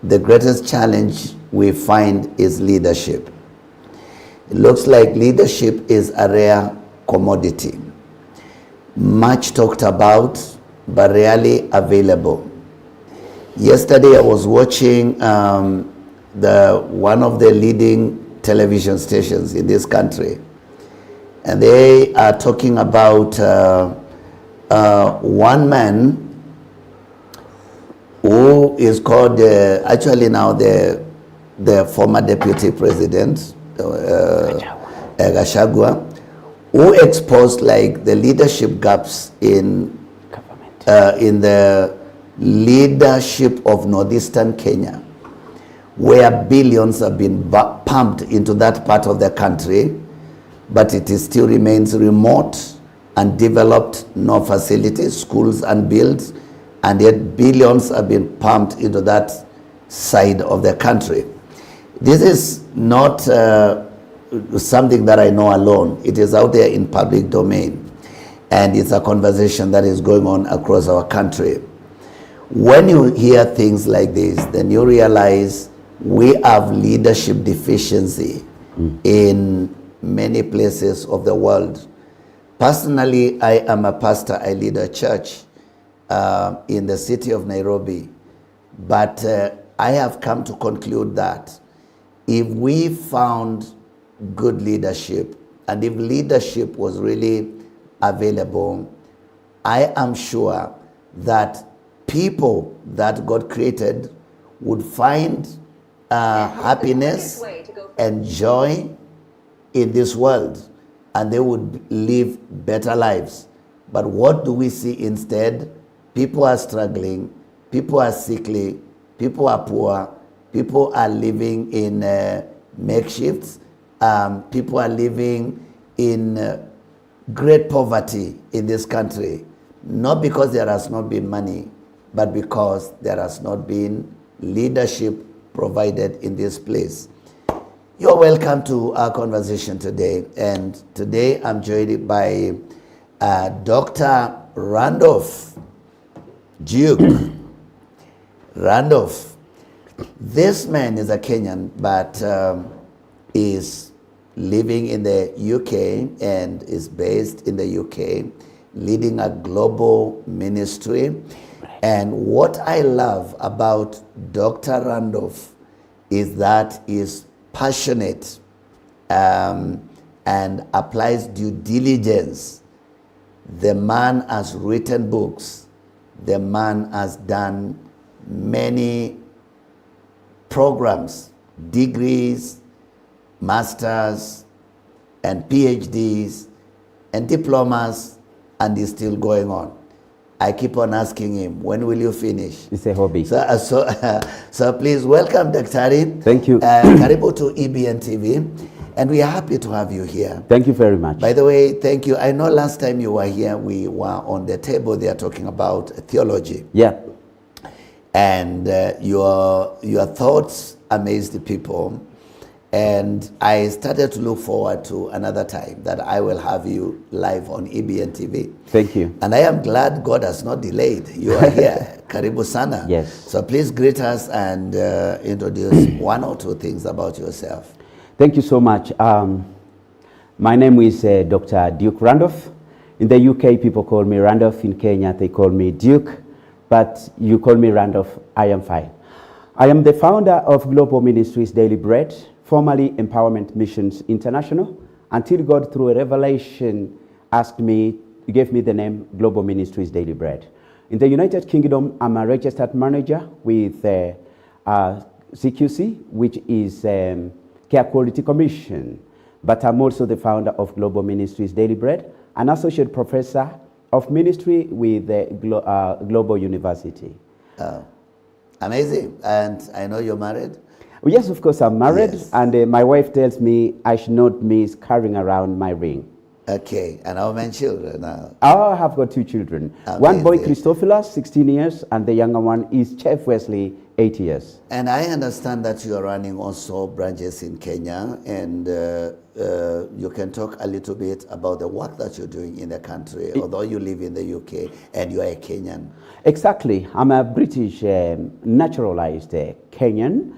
the greatest challenge we find is leadership. It looks like leadership is a rare commodity, much talked about, but rarely available. Yesterday I was watching one of the leading television stations in this country, and they are talking about one man who is called actually now the former deputy president Gachagua, who exposed like the leadership gaps in the leadership of northeastern Kenya, where billions have been pumped into that part of the country, but it still remains remote, undeveloped, no facilities, schools unbuilt, and yet billions have been pumped into that side of the country. This is not something that I know alone. It is out there in public domain, and it's a conversation that is going on across our country. When you hear things like this, then you realize we have leadership deficiency in many places of the world. Personally, I am a pastor. I lead a church in the city of Nairobi. But I have come to conclude that if we found good leadership, and if leadership was really available, I am sure that people that God created would find happiness and joy in this world, and they would live better lives. But what do we see instead? People are struggling, people are sickly, people are poor, people are living in makeshifts, people are living in great poverty in this country, not because there has not been money, but because there has not been leadership provided in this place. You're welcome to our conversation today, and today I'm joined by Dr. Randolph Duke. Randolph, this man is a Kenyan, but is living in the UK and is based in the UK, leading a global ministry. And what I love about Dr. Randolph is that he's passionate and applies due diligence. The man has written books. The man has done many programs, degrees, masters, and PhDs, and diplomas, and is still going on. I keep on asking him, when will you finish? It's a hobby. So please welcome Daktari. Thank you. Karibu to EBN TV. And we are happy to have you here. Thank you very much. By the way, thank you. I know last time you were here, we were on the table there talking about theology. Yeah. And your thoughts amazed the people. And I started to look forward to another time that I will have you live on EBN TV. Thank you. And I am glad God has not delayed. You are here. Karibu sana. Yes. So please greet us and introduce one or two things about yourself. Thank you so much. My name is Dr. Duke Randolph. In the UK, people call me Randolph. In Kenya, they call me Duke. But you call me Randolph, I am fine. I am the founder of Global Ministries Daily Bread, formerly Empowerment Missions International, until God, through a revelation, gave me the name Global Ministries Daily Bread. In the United Kingdom, I'm a registered manager with CQC, which is Care Quality Commission. But I'm also the founder of Global Ministries Daily Bread, an associate professor of ministry with the Global University. Amazing. And I know you're married? Well, yes, of course, I'm married. Yes. And my wife tells me I should not miss carrying around my ring. Okay. And how many children now? I have got two children. Amazing. One boy, Christophilus, 16 years, and the younger one is Chef Wesley, 8 years. And I understand that you are running also branches in Kenya, and you can talk a little bit about the work that you're doing in the country, although you live in the UK and you are a Kenyan. Exactly. I'm a British naturalized Kenyan,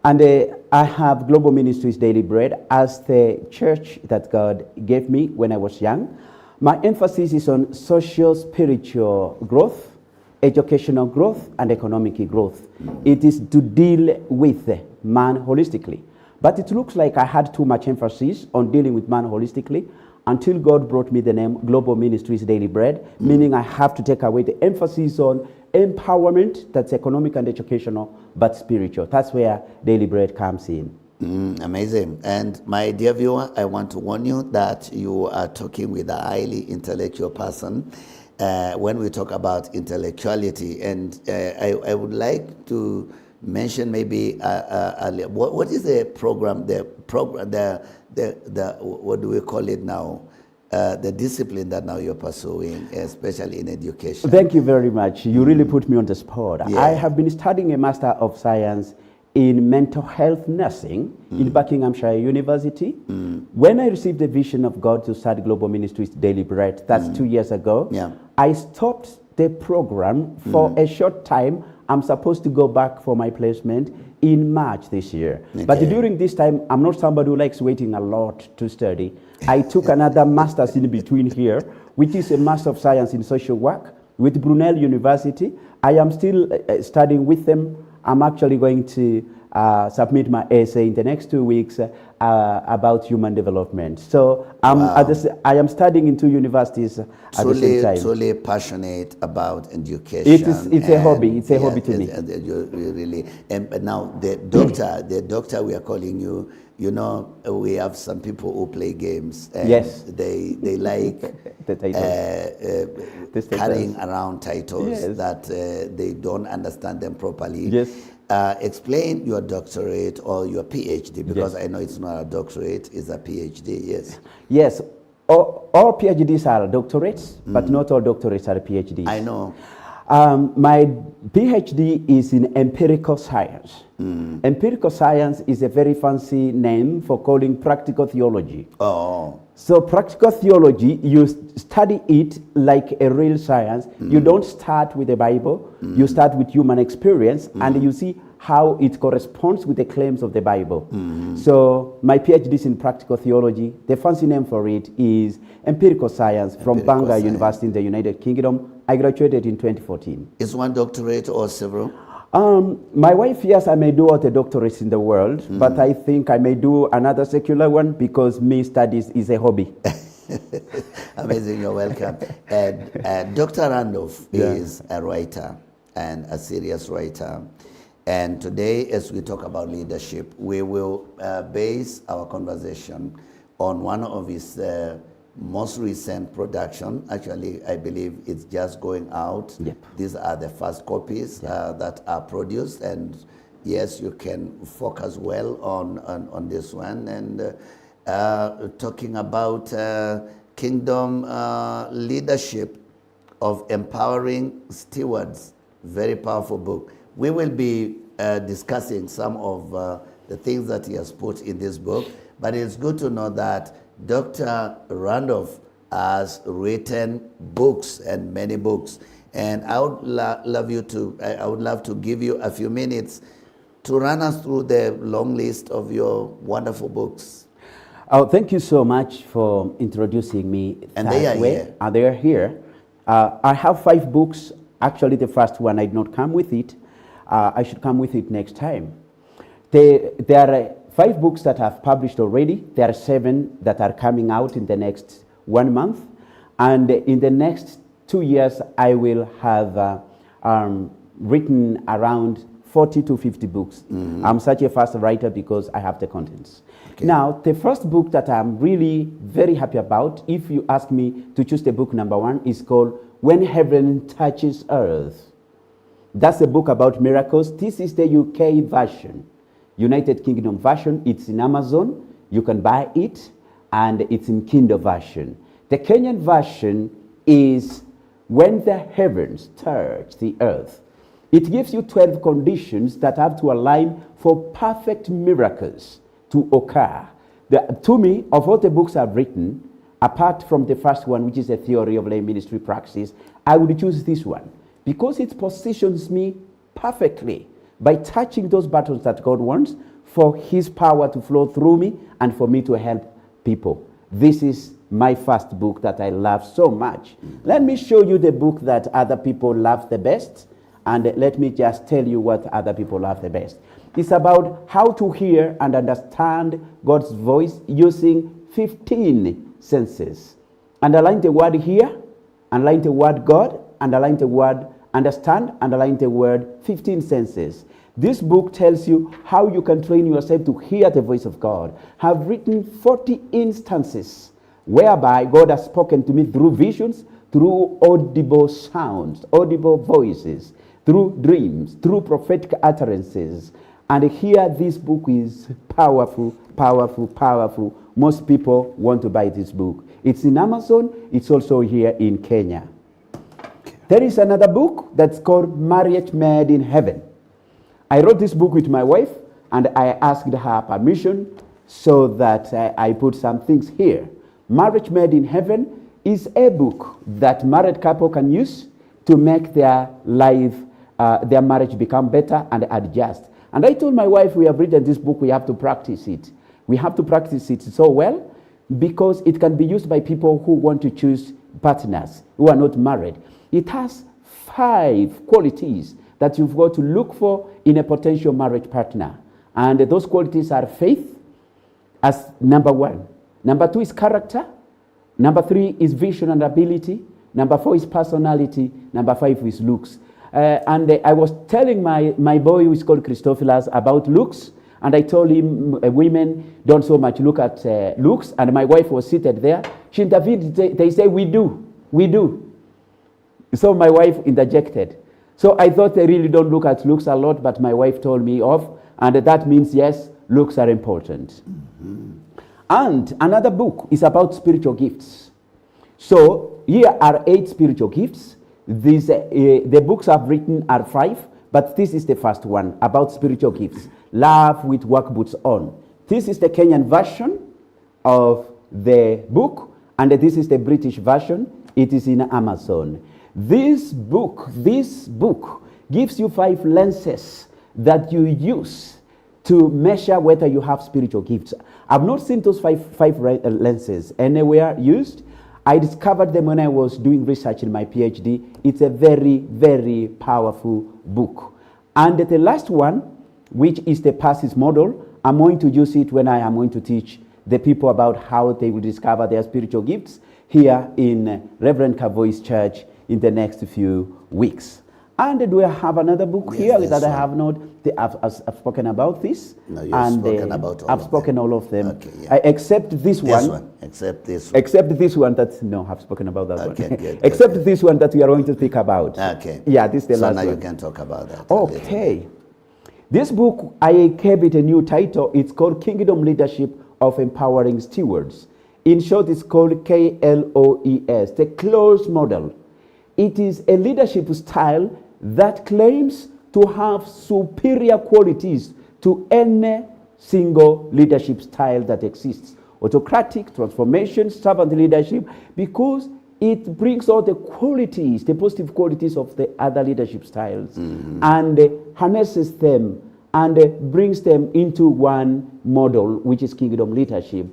and I have Global Ministries Daily Bread as the church that God gave me when I was young. My emphasis is on social, spiritual growth, educational growth, and economic growth. It is to deal with man holistically. But it looks like I had too much emphasis on dealing with man holistically until God brought me the name Global Ministries Daily Bread, meaning I have to take away the emphasis on empowerment, that's economic and educational, but spiritual. That's where Daily Bread comes in. Amazing. And my dear viewer, I want to warn you that you are talking with a highly intellectual person when we talk about intellectuality. And I would like to mention maybe what is the program, what do we call it now? The discipline that now you're pursuing, especially in education. Thank you very much. You really put me on the spot. Yeah. I have been studying a Master of Science in mental health nursing in Buckinghamshire University. When I received the vision of God to start Global Ministries Daily Bread, that's 2 years ago, I stopped the program for a short time. I'm supposed to go back for my placement in March this year. Okay. But during this time, I'm not somebody who likes waiting a lot to study. I took another master's in between here, which is a Master of Science in Social Work with Brunel University. I am still studying with them. I'm actually going to submit my essay in the next 2 weeks about human development. So I am studying in 2 universities at the same time. Truly passionate about education. It's a hobby. It's a hobby to me. You really. But now the doctor we are calling you. You know, we have some people who play games. And yes. They like the titles. Carrying around titles yes. that they don't understand them properly. Yes. Explain your doctorate or your PhD, because yes. I know it's not a doctorate, it's a PhD, yes. Yes, all PhDs are doctorates, but not all doctorates are PhDs. I know. My PhD is in empirical science. Empirical science is a very fancy name for calling practical theology. Oh. So practical theology, you study it like a real science. You don't start with the Bible. You start with human experience, and you see how it corresponds with the claims of the Bible. So my PhD is in practical theology. The fancy name for it is empirical science from Bangor University in the United Kingdom. I graduated in 2014. Is one doctorate or several? My wife, yes, I may do all the doctorates in the world, but I think I may do another secular one because me studies is a hobby. Amazing, you're welcome. And Dr. Randolph is a writer and a serious writer. And today, as we talk about leadership, we will base our conversation on one of his most recent production. Actually, I believe it's just going out. Yep. These are the first copies that are produced, and yes, you can focus well on this one. And talking about kingdom leadership of empowering stewards, very powerful book. We will be discussing some of the things that he has put in this book, but it's good to know that Dr. Randolph has written books and many books, and I would love to give you a few minutes to run us through the long list of your wonderful books. Oh, thank you so much for introducing me. And they are here. And they are here. I have 5 books. Actually, the first one I did not come with it. I should come with it next time. There are 5 books that I've published already. There are 7 that are coming out in the next 1 month. And in the next 2 years, I will have written around 40 to 50 books. I'm such a fast writer because I have the contents. Okay. Now, the first book that I'm really very happy about, if you ask me to choose the book number 1, is called When Heaven Touches Earth. That's a book about miracles. This is the UK version. United Kingdom version. It's in Amazon. You can buy it, and it's in Kindle version. The Kenyan version is When the Heavens Touch the Earth. It gives you 12 conditions that have to align for perfect miracles to occur. To me, of all the books I've written, apart from the first one, which is a theory of lay ministry praxis, I would choose this one because it positions me perfectly by touching those buttons that God wants for his power to flow through me and for me to help people. This is my first book that I love so much. Let me show you the book that other people love the best, and let me just tell you what other people love the best. It's about how to hear and understand God's voice using 15 senses. Underline the word hear, underline the word God, underline the word understand, underline the word 15 senses. This book tells you how you can train yourself to hear the voice of God. I've written 40 instances whereby God has spoken to me through visions, through audible sounds, audible voices, through dreams, through prophetic utterances. And here this book is powerful, powerful, powerful. Most people want to buy this book. It's in Amazon. It's also here in Kenya. There is another book that's called Marriage Made in Heaven. I wrote this book with my wife, and I asked her permission so that I put some things here. Marriage Made in Heaven is a book that married couple can use to make their life, their marriage become better and adjust. And I told my wife, we have written this book, we have to practice it. We have to practice it so well because it can be used by people who want to choose partners who are not married. It has 5 qualities that you've got to look for in a potential marriage partner. And those qualities are faith as number 1. Number 2 is character. Number 3 is vision and ability. Number 4 is personality. Number 5 is looks. And I was telling my boy, who is called Christophilas, about looks. And I told him women don't so much look at looks. And my wife was seated there. She intervened. They say, we do. So my wife interjected. So I thought they really don't look at looks a lot, but my wife told me off. And that means, yes, looks are important. Mm-hmm. And another book is about spiritual gifts. So here are 8 spiritual gifts. These, the books I've written are 5, but this is the first one about spiritual gifts. Love with Work Boots On. This is the Kenyan version of the book, and this is the British version. It is in Amazon. This book gives you 5 lenses that you use to measure whether you have spiritual gifts. I've not seen those five lenses anywhere used. I discovered them when I was doing research in my PhD. It's a very, very powerful book. And the last one, which is the PASIS model, I'm going to use it when I am going to teach the people about how they will discover their spiritual gifts here in Reverend Kavoi's church in the next few weeks. And do I have another book here that I have not? I've spoken about this. No, you've spoken about all I've spoken all of them. Okay, yeah. Except this one. Except this one. Except this one that, no, I've spoken about that one. Good, Except this one that we are going to speak about. Okay. Yeah, this is the last So one. now you can talk about that. Okay. This book, I gave it a new title. It's called Kingdom Leadership of Empowering Stewards. In short, it's called KLOES, the closed model. It is a leadership style that claims to have superior qualities to any single leadership style that exists. Autocratic, transformation, servant leadership, because it brings all the qualities, the positive qualities of the other leadership styles, and harnesses them and brings them into one model, which is kingdom leadership.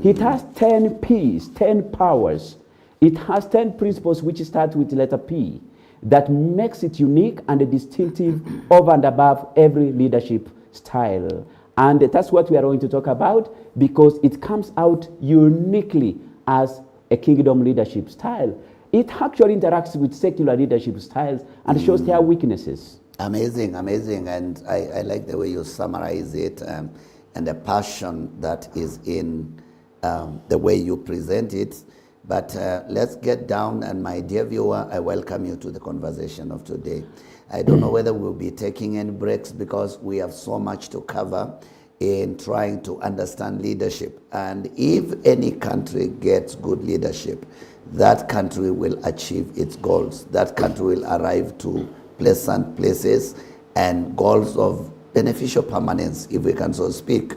It has 10 P's, 10 powers. It has 10 principles which start with letter P that makes it unique and distinctive over and above every leadership style. And that's what we are going to talk about, because it comes out uniquely as a kingdom leadership style. It actually interacts with secular leadership styles and shows their weaknesses. Amazing, amazing. And I like the way you summarize it and the passion that is in the way you present it. But let's get down, and my dear viewer, I welcome you to the conversation of today. I don't know whether we'll be taking any breaks because we have so much to cover in trying to understand leadership. And if any country gets good leadership, that country will achieve its goals. That country will arrive to pleasant places and goals of beneficial permanence, if we can so speak.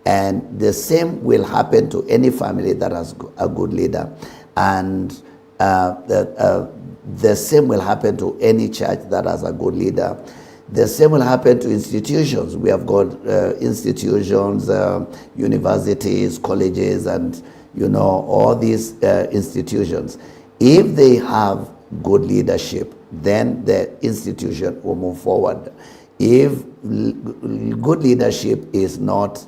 And the same will happen to any family that has a good leader. And the same will happen to any church that has a good leader. The same will happen to institutions. We have got institutions, universities, colleges, and all these institutions. If they have good leadership, then the institution will move forward. If good leadership is not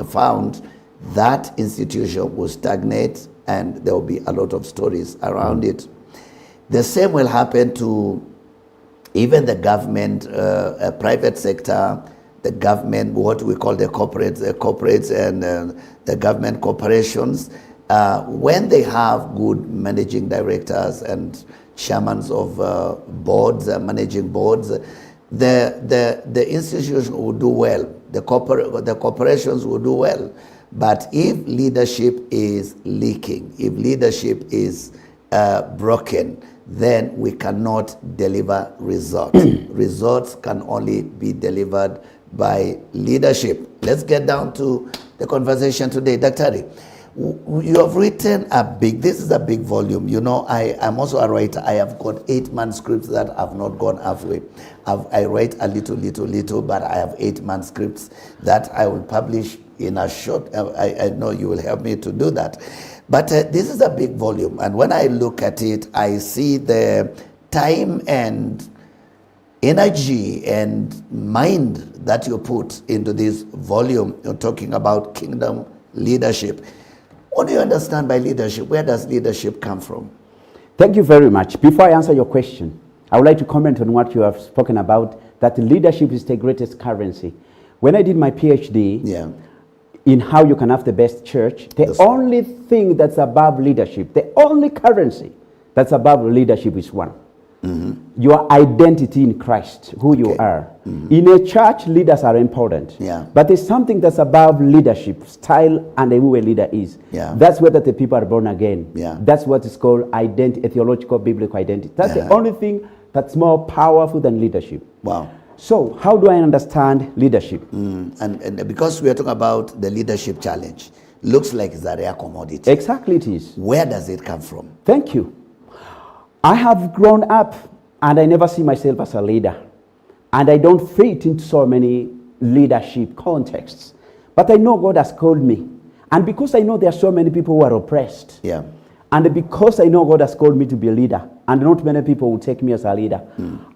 found, that institution will stagnate, and there will be a lot of stories around it. The same will happen to even the government, private sector, the government, what we call the corporates and the government corporations. When they have good managing directors and chairmen of boards, managing boards, the institution will do well. The corporations will do well. But if leadership is leaking, if leadership is broken, then we cannot deliver results. Results can only be delivered by leadership. Let's get down to the conversation today. Dr. Ari, you have written this is a big volume. I'm also a writer. I have got 8 manuscripts that have not gone halfway. I write a little, but I have 8 manuscripts that I will publish in a short, I know you will help me to do that. But this is a big volume, and when I look at it, I see the time and energy and mind that you put into this volume. You're talking about kingdom leadership. What do you understand by leadership? Where does leadership come from? Thank you very much. Before I answer your question, I would like to comment on what you have spoken about, that leadership is the greatest currency. When I did my PhD, in how you can have the best church, the only thing that's above leadership, the only currency that's above leadership is one. Your identity in Christ, who you are. In a church, leaders are important. But there's something that's above leadership, style, and who a leader is. That's whether the people are born again. That's what is called identity, theological, biblical identity. That's the only thing that's more powerful than leadership. Wow. So, how do I understand leadership? And because we are talking about the leadership challenge, looks like it's a rare commodity. Exactly it is. Where does it come from? Thank you. I have grown up and I never see myself as a leader. And I don't fit into so many leadership contexts. But I know God has called me. And because I know there are so many people who are oppressed. And because I know God has called me to be a leader, and not many people will take me as a leader,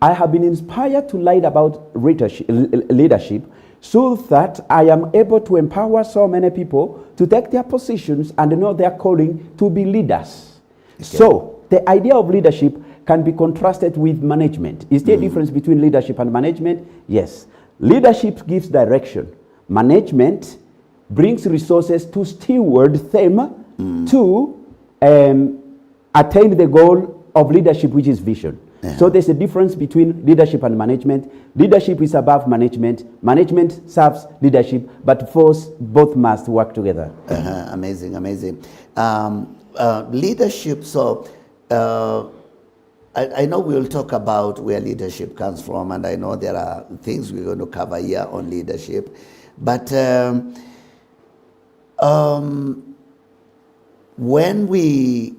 I have been inspired to write about leadership so that I am able to empower so many people to take their positions and know their calling to be leaders. So, the idea of leadership can be contrasted with management. Is there a difference between leadership and management? Yes. Leadership gives direction. Management brings resources to steward them to attain the goal of leadership, which is vision. So there's a difference between leadership and management. Leadership is above management. Management serves leadership, but both must work together. Amazing. Leadership, so I know we'll talk about where leadership comes from, and I know there are things we're going to cover here on leadership. But when we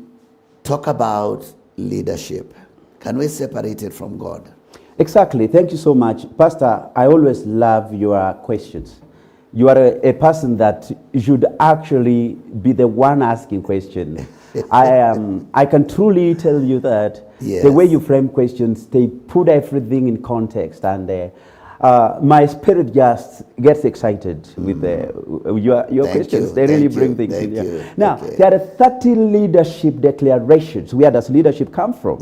talk about leadership, can we separate it from God? Exactly. Thank you so much. Pastor, I always love your questions. You are a person that should actually be the one asking questions. I can truly tell you that the way you frame questions, they put everything in context, and my spirit just gets excited with your questions. They really bring things in here. Now, there are 30 leadership declarations. Where does leadership come from?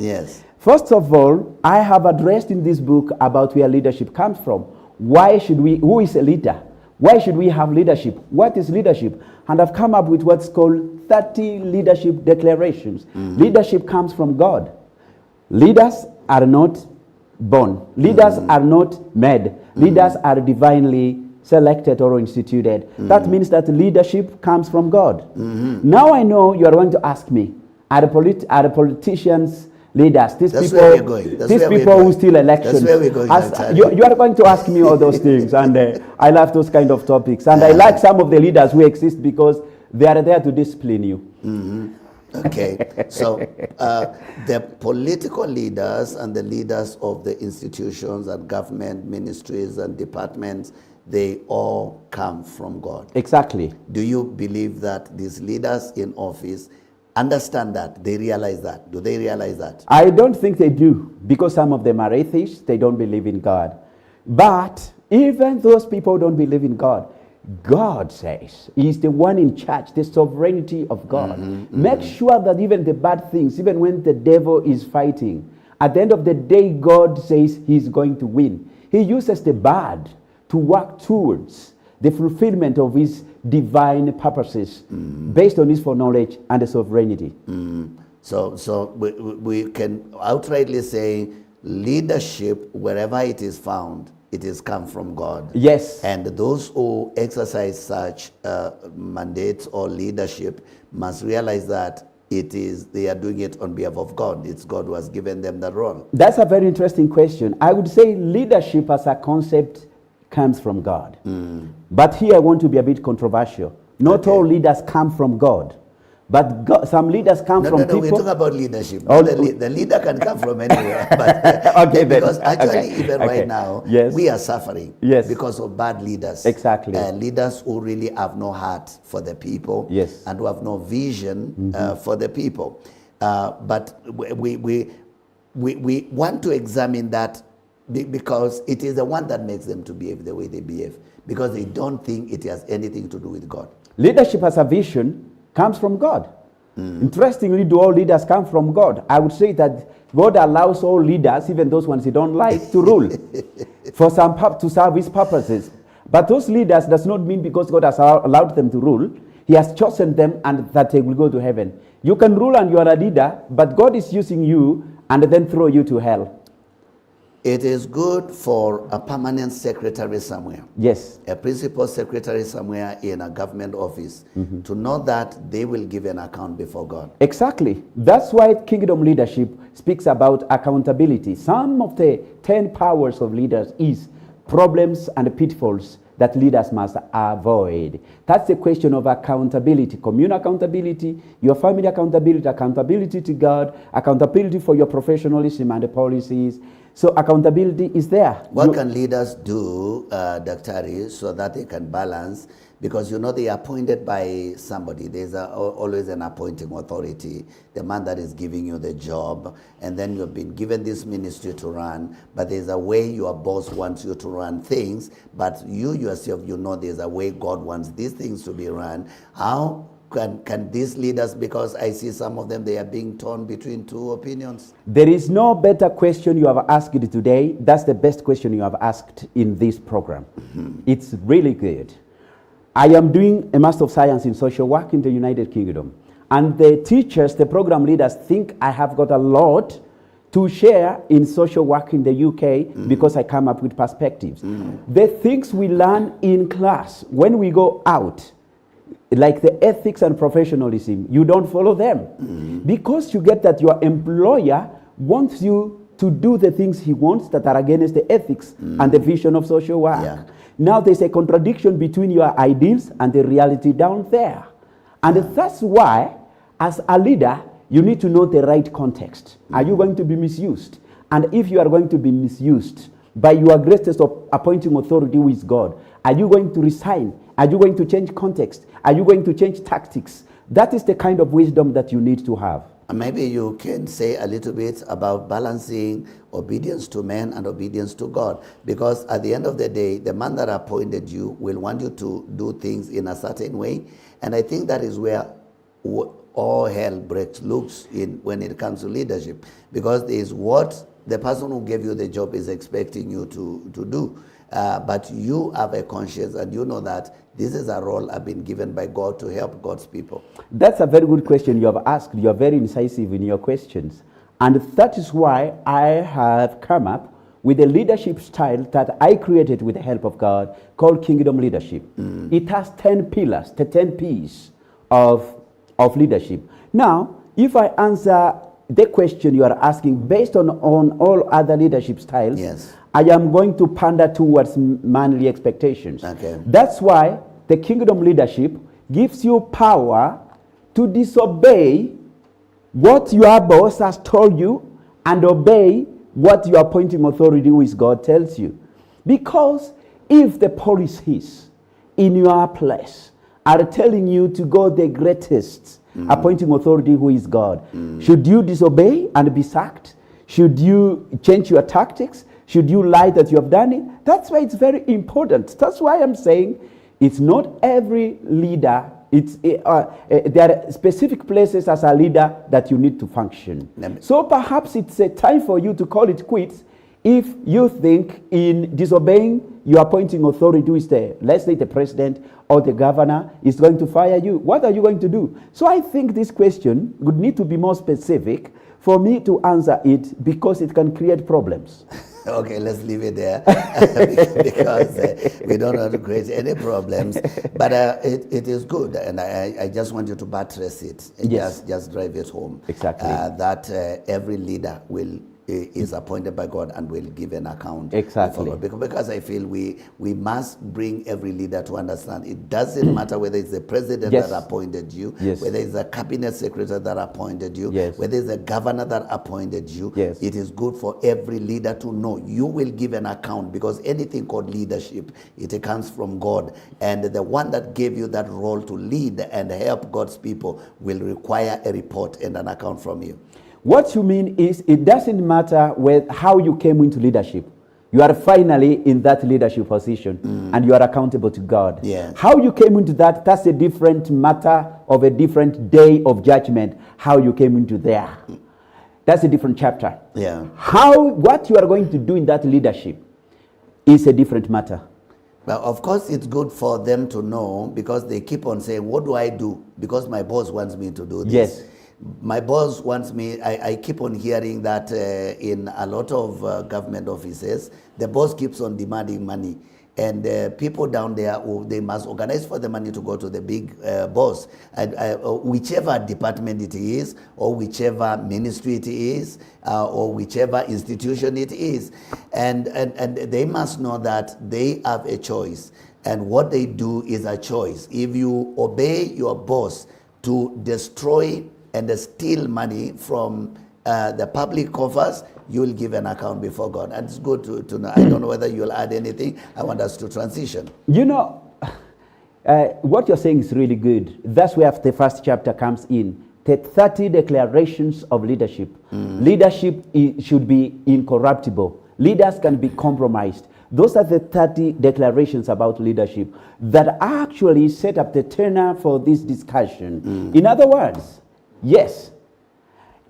First of all, I have addressed in this book about where leadership comes from. Who is a leader? Why should we have leadership? What is leadership? And I've come up with what's called 30 leadership declarations. Leadership comes from God. Leaders are not born. Leaders are not made. Leaders are divinely selected or instituted. That means that leadership comes from God. Now I know you are going to ask me, are the politicians leaders, these That's people, where we're going. That's these where we're people who going. steal elections. That's where we're going, Dr. You are going to ask me all those things, and I love those kind of topics. And I like some of the leaders who exist because they are there to discipline you. Okay, so the political leaders and the leaders of the institutions and government ministries and departments, they all come from God. Exactly. Do you believe that these leaders in office understand that? They realize that? Do they realize that? I don't think they do, because some of them are atheists. They don't believe in God. But even those people don't believe in God. God says He's the one in charge, the sovereignty of God. Make sure that even the bad things, even when the devil is fighting, at the end of the day, God says He's going to win. He uses the bad to work towards the fulfillment of His divine purposes based on His foreknowledge and the sovereignty. So we can outrightly say leadership, wherever it is found, it has come from God. Yes. And those who exercise such mandates or leadership must realize that they are doing it on behalf of God. It's God who has given them that role. That's a very interesting question. I would say leadership as a concept comes from God. But here I want to be a bit controversial. Not all leaders come from God. But God, some leaders come from people. We're talking about leadership. The leader can come from anywhere. But because even right now, we are suffering because of bad leaders. Exactly. Leaders who really have no heart for the people and who have no vision for the people. But we want to examine that because it is the one that makes them to behave the way they behave, because they don't think it has anything to do with God. Leadership as a vision comes from God. Interestingly, do all leaders come from God? I would say that God allows all leaders, even those ones He don't like, to rule for to serve His purposes. But those leaders does not mean because God has allowed them to rule, He has chosen them and that they will go to heaven. You can rule and you are a leader, but God is using you and then throw you to hell. It is good for a permanent secretary somewhere. Yes. A principal secretary somewhere in a government office to know that they will give an account before God. Exactly. That's why kingdom leadership speaks about accountability. Some of the 10 powers of leaders is problems and pitfalls that leaders must avoid. That's the question of accountability. Communal accountability, your family accountability, accountability to God, accountability for your professionalism and the policies. So accountability is there. What can leaders do, Dr. so that they can balance? Because they are appointed by somebody. There's always an appointing authority, the man that is giving you the job, and then you've been given this ministry to run, but there's a way your boss wants you to run things, but you yourself, there's a way God wants these things to be run. How can these leaders, because I see some of them, they are being torn between two opinions? There is no better question you have asked today. That's the best question you have asked in this program. It's really good. I am doing a Master of Science in Social Work in the United Kingdom. And the teachers, the program leaders, think I have got a lot to share in social work in the UK because I come up with perspectives. The things we learn in class, when we go out, like the ethics and professionalism, you don't follow them. Because you get that your employer wants you to do the things he wants that are against the ethics and the vision of social work. Now there's a contradiction between your ideals and the reality down there. And that's why, as a leader, you need to know the right context. Are you going to be misused? And if you are going to be misused by your greatest appointing authority, who is God, are you going to resign? Are you going to change context? Are you going to change tactics? That is the kind of wisdom that you need to have. Maybe you can say a little bit about balancing obedience to men and obedience to God. Because at the end of the day, the man that appointed you will want you to do things in a certain way. And I think that is where all hell breaks loose when it comes to leadership. Because there is what the person who gave you the job is expecting you to do. But you have a conscience and you know that this is a role I've been given by God to help God's people. That's a very good question you have asked. You are very incisive in your questions. And that is why I have come up with a leadership style that I created with the help of God called Kingdom Leadership. It has 10 pillars, the 10 P's of leadership. Now, if I answer the question you are asking, based on all other leadership styles, Yes. I am going to pander towards manly expectations. Okay. That's why the kingdom leadership gives you power to disobey what your boss has told you and obey what your appointing authority, who is God, tells you. Because if the policies in your place are telling you to go the greatest appointing authority, who is God, should you disobey and be sacked? Should you change your tactics? Should you lie that you have done it? That's why it's very important. That's why I'm saying it's not every leader. There are specific places as a leader that you need to function. So perhaps it's a time for you to call it quits if you think in disobeying your appointing authority, who is let's say the president or the governor, is going to fire you. What are you going to do? So I think this question would need to be more specific for me to answer it, because it can create problems. Okay, let's leave it there because we don't want to create any problems. But it is good, and I just want you to buttress it. Yes. Just drive it home. Exactly. That every leader is appointed by God and will give an account. Exactly. Before God. Because I feel we must bring every leader to understand it doesn't matter whether it's the president Yes. that appointed you, Yes. whether it's a cabinet secretary that appointed you, Yes. whether it's a governor that appointed you. Yes. It is good for every leader to know you will give an account, because anything called leadership, it comes from God, and the one that gave you that role to lead and help God's people will require a report and an account from you. What you mean is, it doesn't matter how you came into leadership. You are finally in that leadership position, and you are accountable to God. Yes. How you came into that's a different matter of a different day of judgment. How you came into there, that's a different chapter. Yeah. What you are going to do in that leadership is a different matter. Well, of course, it's good for them to know, because they keep on saying, what do I do? Because my boss wants me to do this. Yes. My boss wants me, I keep on hearing that in a lot of government offices, the boss keeps on demanding money. And people down there, they must organize for the money to go to the big boss. And whichever department it is, or whichever ministry it is, or whichever institution it is. And they must know that they have a choice. And what they do is a choice. If you obey your boss to destroy and steal money from the public coffers, you will give an account before God. And it's good to know. I don't know whether you'll add anything. I want us to transition. You know, what you're saying is really good. That's where the first chapter comes in. The 30 declarations of leadership. Leadership should be incorruptible. Leaders can be compromised. Those are the 30 declarations about leadership that actually set up the tenor for this discussion. In other words, yes,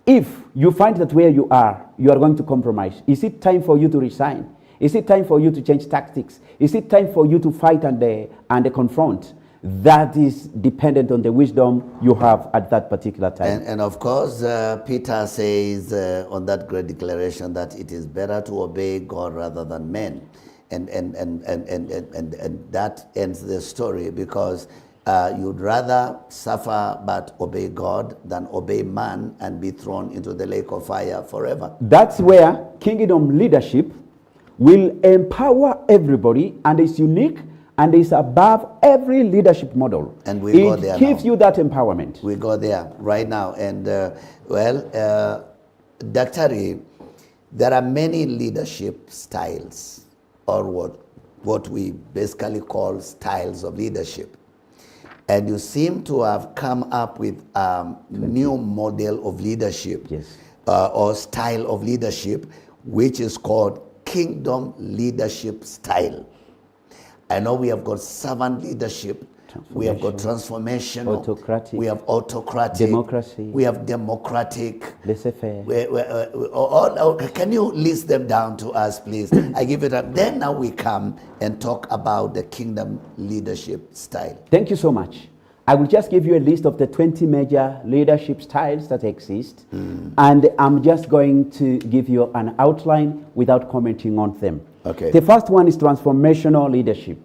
if you find that where you are going to compromise, is it time for you to resign? Is it time for you to change tactics? Is it time for you to fight and confront? That is dependent on the wisdom you have at that particular time. And of course, Peter says on that great declaration that it is better to obey God rather than men. And that ends the story, because you'd rather suffer but obey God than obey man and be thrown into the lake of fire forever. That's where kingdom leadership will empower everybody, and is unique and is above every leadership model. And we go there now. It gives you that empowerment. We go there right now. And Dr. There are many leadership styles, or what we basically call styles of leadership. And you seem to have come up with a new model of leadership, yes, or style of leadership, which is called kingdom leadership style. I know we have got servant leadership, we have got transformational, autocratic, we have autocratic, democracy, we have democratic, laissez-faire. Can you list them down to us, please? I give it up. Then now we come and talk about the kingdom leadership style. Thank you so much. I will just give you a list of the 20 major leadership styles that exist, and I'm just going to give you an outline without commenting on them. Okay. The first one is transformational leadership.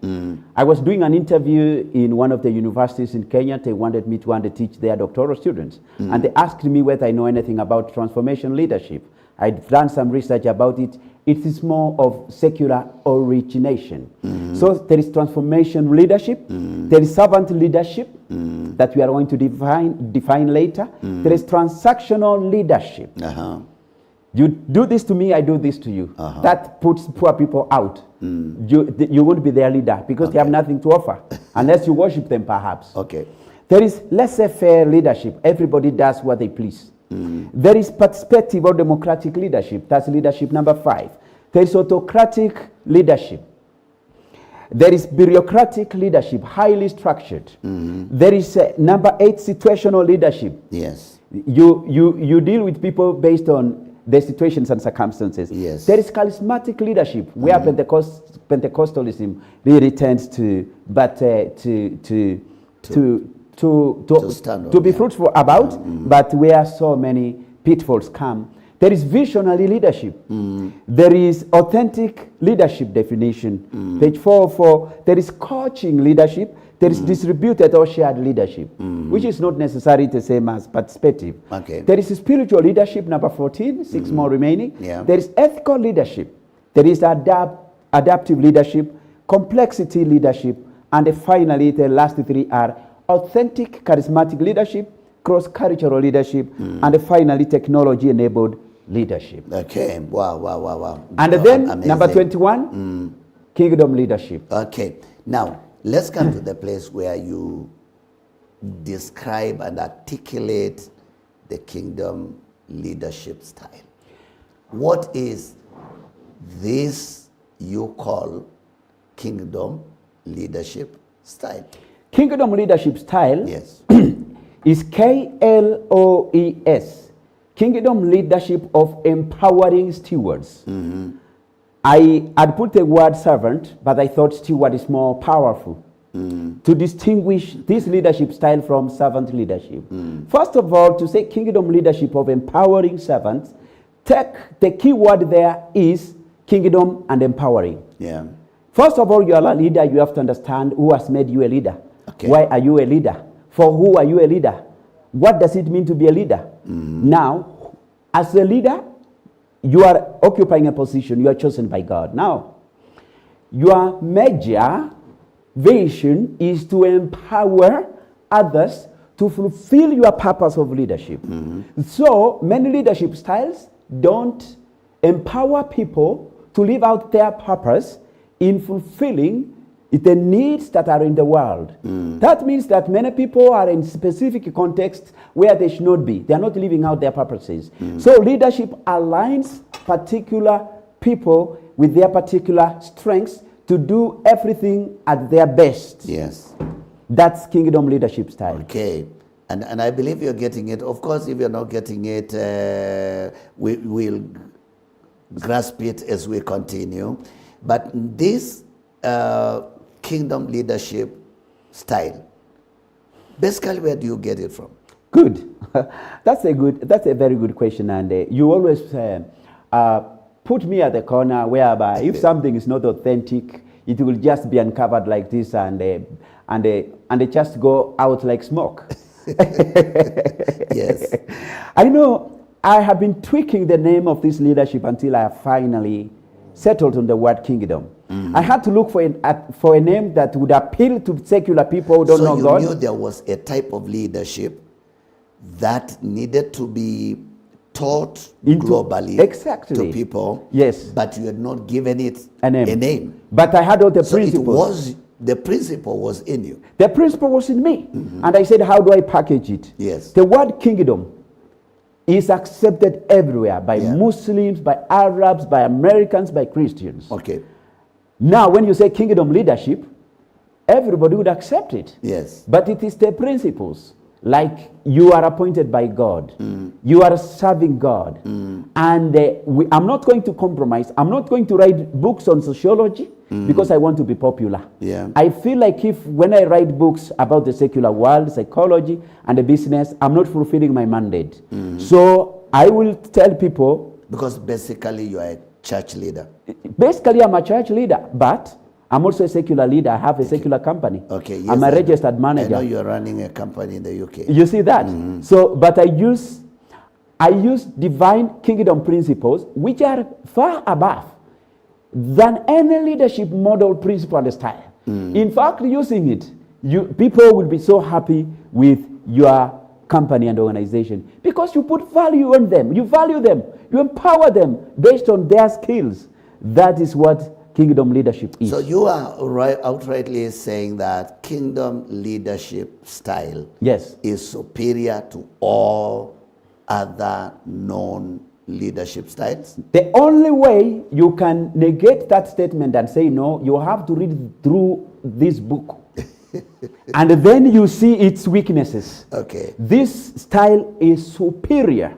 I was doing an interview in one of the universities in Kenya. They wanted me to teach their doctoral students. And they asked me whether I know anything about transformation leadership. I'd done some research about it. It is more of secular origination. So there is transformation leadership. There is servant leadership that we are going to define later. There is transactional leadership. You do this to me, I do this to you. That puts poor people out. You won't be their leader because they have nothing to offer unless you worship them, perhaps. There is laissez-faire leadership. Everybody does what they please. There is participative or democratic leadership. That's leadership number 5. There is autocratic leadership. There is bureaucratic leadership, highly structured. There is number 8, situational leadership. Yes. You deal with people based on their situations and circumstances. Yes. There is charismatic leadership, where Pentecostalism really tends to, but to be fruitful about, but where so many pitfalls come. There is visionary leadership. There is authentic leadership definition. Page 404. There is coaching leadership. There is distributed or shared leadership, which is not necessarily the same as participative. There is spiritual leadership, number 14, 6 more remaining. There is ethical leadership. There is adaptive leadership, complexity leadership, and finally, the last 3 are authentic, charismatic leadership, cross-cultural leadership, and finally, technology-enabled leadership. Okay, wow. And then, amazing. Number 21, kingdom leadership. Okay, now, let's come to the place where you describe and articulate the kingdom leadership style. What is this you call kingdom leadership style? Kingdom leadership style, yes, is KLOES, Kingdom Leadership of Empowering Stewards. I had put the word servant, but I thought steward is more powerful to distinguish this leadership style from servant leadership. First of all, to say kingdom leadership of empowering servants, the key word there is kingdom and empowering. First of all, you are a leader, you have to understand who has made you a leader. Why are you a leader? For who are you a leader? What does it mean to be a leader? Now, as a leader, you are occupying a position, you are chosen by God. Now, your major vision is to empower others to fulfill your purpose of leadership. So, many leadership styles don't empower people to live out their purpose in fulfilling the needs that are in the world. That means that many people are in specific contexts where they should not be. They are not living out their purposes. So leadership aligns particular people with their particular strengths to do everything at their best. Yes. That's kingdom leadership style. Okay. And I believe you're getting it. Of course, if you're not getting it, we'll grasp it as we continue. But this kingdom leadership style, basically, where do you get it from? Good. That's a very good question, and you always put me at the corner whereby if something is not authentic, it will just be uncovered like this, and it just go out like smoke. Yes. I know I have been tweaking the name of this leadership until I have finally settled on the word kingdom. I had to look for a name that would appeal to secular people who don't know God. So you knew there was a type of leadership that needed to be taught globally to people. Yes. But you had not given it a name. But I had all the principles. The principle was in you. The principle was in me. And I said, how do I package it? Yes. The word kingdom is accepted everywhere by Muslims, by Arabs, by Americans, by Christians. Okay. Now, when you say kingdom leadership, everybody would accept it. Yes. But it is the principles. Like you are appointed by God. You are serving God. And I'm not going to compromise. I'm not going to write books on sociology because I want to be popular. I feel like when I write books about the secular world, psychology, and the business, I'm not fulfilling my mandate. So I will tell people. Because basically you are a church leader. Basically, I'm a church leader, but I'm also a secular leader. I have a secular company. Okay. Yes, I'm a registered manager. I know you're running a company in the UK. You see that? So, but I use divine kingdom principles which are far above than any leadership model, principle, and style. In fact, using it, people will be so happy with your company and organization because you put value on them, you value them, you empower them based on their skills. That is what kingdom leadership is. So you are outrightly saying that kingdom leadership style is superior to all other known leadership styles? The only way you can negate that statement and say no, you have to read through this book. And then you see its weaknesses. Okay. This style is superior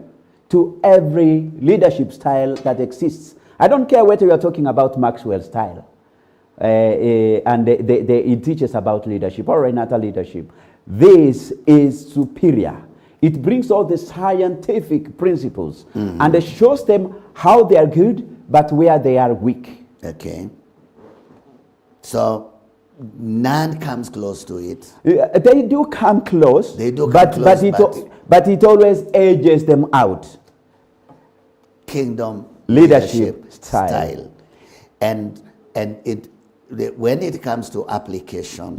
to every leadership style that exists. I don't care whether you are talking about Maxwell's style and it teaches about leadership or Renata leadership. This is superior. It brings all the scientific principles and it shows them how they are good, but where they are weak. Okay. So none comes close to it. They do come close. They do come close, but it always edges them out. Kingdom leadership style. And when it comes to application,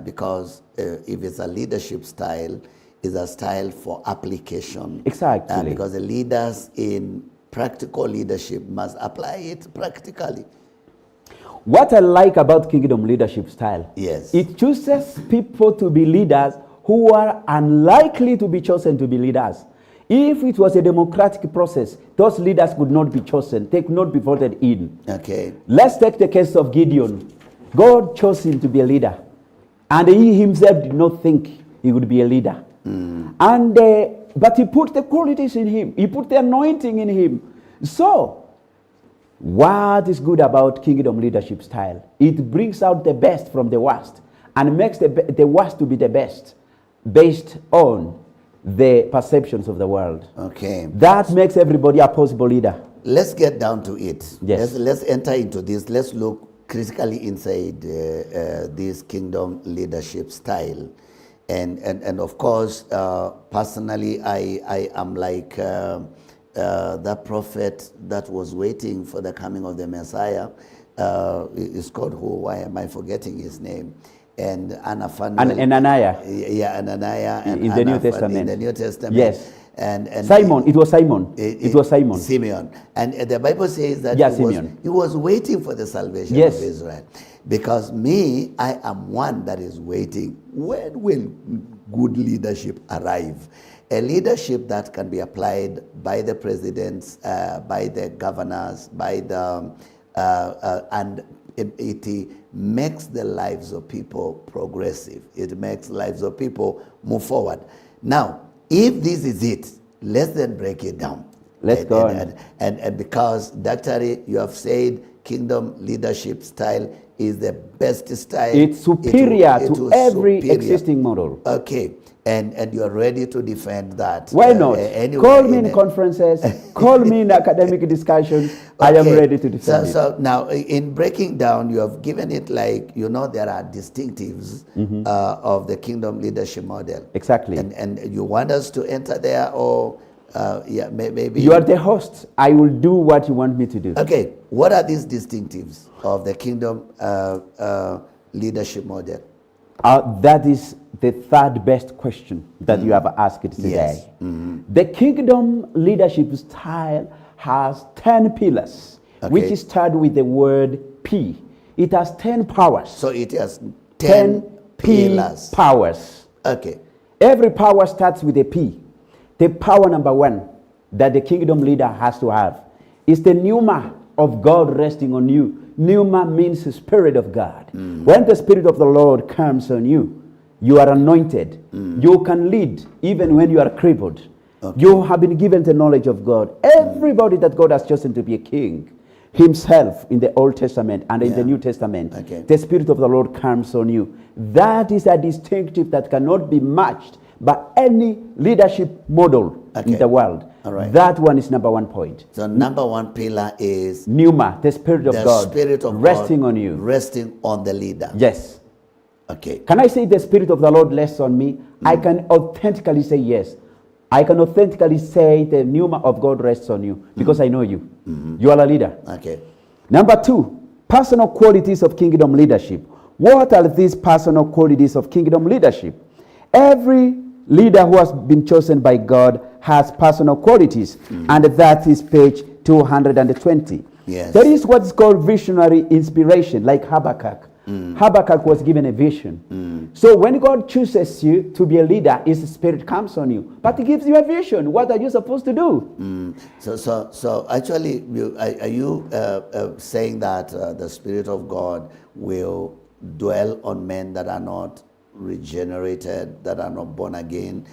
because if it's a leadership style, it's a style for application. Exactly. Because the leaders in practical leadership must apply it practically. What I like about kingdom leadership style, it chooses people to be leaders who are unlikely to be chosen to be leaders. If it was a democratic process, those leaders could not be chosen. They could not be voted in. Okay. Let's take the case of Gideon. God chose him to be a leader. And he himself did not think he would be a leader. But he put the qualities in him. He put the anointing in him. So, what is good about kingdom leadership style? It brings out the best from the worst and makes the worst to be the best based on the perceptions of the world. Okay. That makes everybody a possible leader. Let's get down to it. Yes. Let's enter into this. Let's look critically inside this kingdom leadership style. And of course, personally, I am like that prophet that was waiting for the coming of the Messiah. Is called who? Why am I forgetting his name? And Ananiah. Yeah, Ananiah. In the New Testament. In the New Testament. Yes. And Simon. It was Simon. It was Simon. Simeon. And the Bible says that he was waiting for the salvation of Israel. Because I am one that is waiting. When will good leadership arrive? A leadership that can be applied by the presidents, by the governors, by the and it makes the lives of people progressive. It makes lives of people move forward. Now, if this is it, let's then break it down. Let's go on. And because, Dr. You have said kingdom leadership style is the best style. It's superior to every existing model. Okay. And you're ready to defend that. Why not? Call me in conferences, call me in academic discussions. I am ready to defend it. So now, in breaking down, you have given it like, there are distinctives of the kingdom leadership model. Exactly. And you want us to enter there, or maybe... You are the host. I will do what you want me to do. Okay. What are these distinctives of the kingdom leadership model? That is the third best question that you have asked today. Yes. The kingdom leadership style has 10 pillars, which start with the word P. It has 10 powers. So it has 10 pillars. Powers. Okay. Every power starts with a P. The power number one that the kingdom leader has to have is the pneuma of God resting on you. Pneuma means the Spirit of God. When the Spirit of the Lord comes on you, you are anointed. You can lead even when you are crippled. Okay. You have been given the knowledge of God. Everybody that God has chosen to be a king, himself in the Old Testament and in the New Testament, the Spirit of the Lord comes on you. That is a distinctive that cannot be matched by any leadership model in the world. All right. That one is number 1 point. So number 1 pillar is Pneuma, the Spirit of the God, Spirit of resting God on you. resting on the leader. Yes. Okay. Can I say the Spirit of the Lord rests on me? I can authentically say yes. I can authentically say the pneuma of God rests on you because I know you. You are a leader. Okay. Number 2, personal qualities of kingdom leadership. What are these personal qualities of kingdom leadership? Every leader who has been chosen by God has personal qualities, and that is page 220. Yes. There is what's called visionary inspiration, like Habakkuk. Habakkuk was given a vision. So when God chooses you to be a leader, His Spirit comes on you, but He gives you a vision. What are you supposed to do? So actually, are you saying that the Spirit of God will dwell on men that are not regenerated, that are not born again,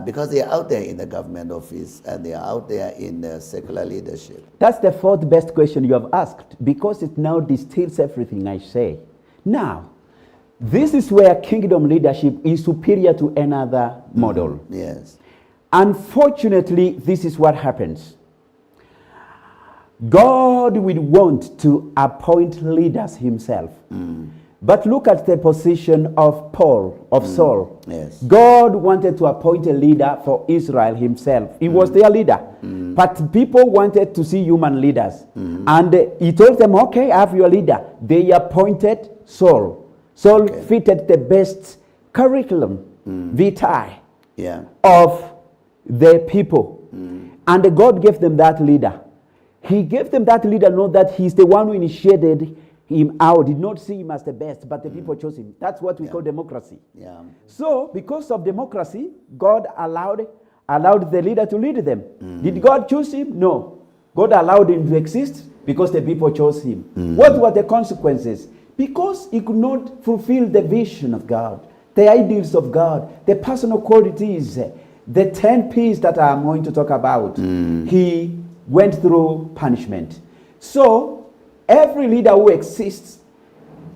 because they are out there in the government office and they are out there in the secular leadership? That's the 4th best question you have asked, because it now distills everything I say. Now, this is where kingdom leadership is superior to another model. Yes. Unfortunately, this is what happens. God will want to appoint leaders Himself. But look at the position of Paul, of Saul. Yes. God wanted to appoint a leader for Israel Himself. He was their leader. But people wanted to see human leaders. And He told them, okay, I have your leader. They appointed Saul. Saul fitted the best curriculum vitae of the people. And God gave them that leader. He gave them that leader, not that He's the one who initiated him out, did not see him as the best, but the people chose him. That's what we call democracy. So, because of democracy, God allowed the leader to lead them. Did God choose him? No. God allowed him to exist because the people chose him. What were the consequences? Because he could not fulfill the vision of God, the ideals of God, the personal qualities, the 10 P's that I'm going to talk about. He went through punishment. So, every leader who exists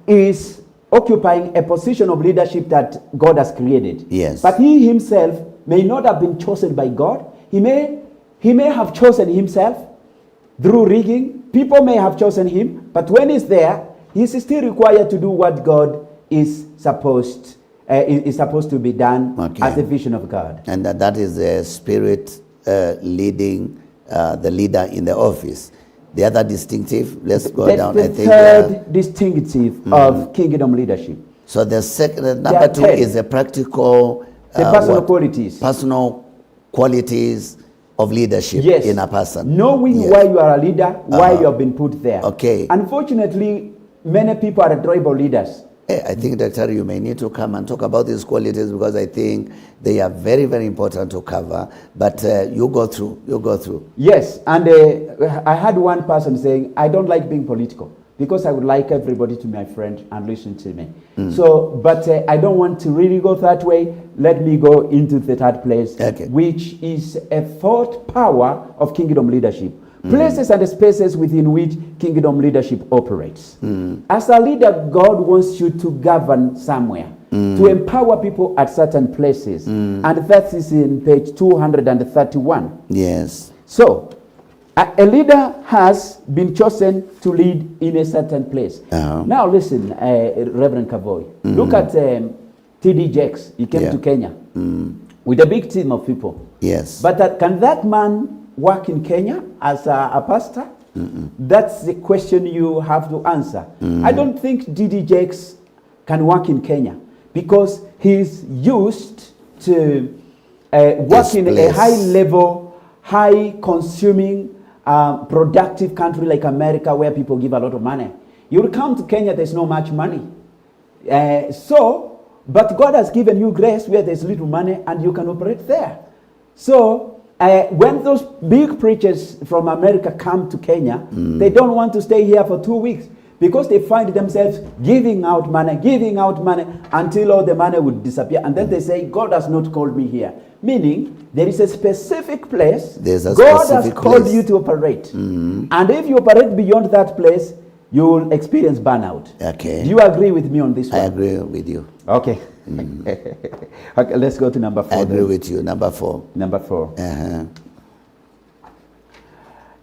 is occupying a position of leadership that God has created. Yes. But he himself may not have been chosen by God. He may have chosen himself through rigging. People may have chosen him, but when he's there, he's still required to do what God is supposed to be done as the vision of God. And that is the Spirit leading the leader in the office. The other distinctive, let's go down. The third distinctive of kingdom leadership. So the second, number 2 is the practical, the personal qualities. Personal qualities of leadership in a person. Knowing why you are a leader, why you have been put there. Okay. Unfortunately, many people are tribal leaders. I think, Doctor, you may need to come and talk about these qualities because I think they are very, very important to cover. But you go through. Yes, and I had one person saying, I don't like being political because I would like everybody to be my friend and listen to me. So, but I don't want to really go that way. Let me go into the third place, which is a 4th power of kingdom leadership. Places and spaces within which kingdom leadership operates. As a leader, God wants you to govern somewhere, to empower people at certain places. And that is in page 231. Yes. So, a leader has been chosen to lead in a certain place. Now listen, Reverend Kavoy, look at T.D. Jakes. He came to Kenya with a big team of people. Yes. But can that man work in Kenya as a pastor? That's the question you have to answer. I don't think D.D. Jakes can work in Kenya because he's used to work in a high-level, high-consuming, productive country like America where people give a lot of money. You'll come to Kenya, there's not much money. But God has given you grace where there's little money and you can operate there. So, when those big preachers from America come to Kenya, they don't want to stay here for 2 weeks because they find themselves giving out money until all the money would disappear. And then they say, God has not called me here. Meaning, there is a specific place God has called you to operate. And if you operate beyond that place, you will experience burnout. Okay. Do you agree with me on this one? I agree with you. Okay. Okay, let's go to number 4. I agree with you. Number 4. Number 4.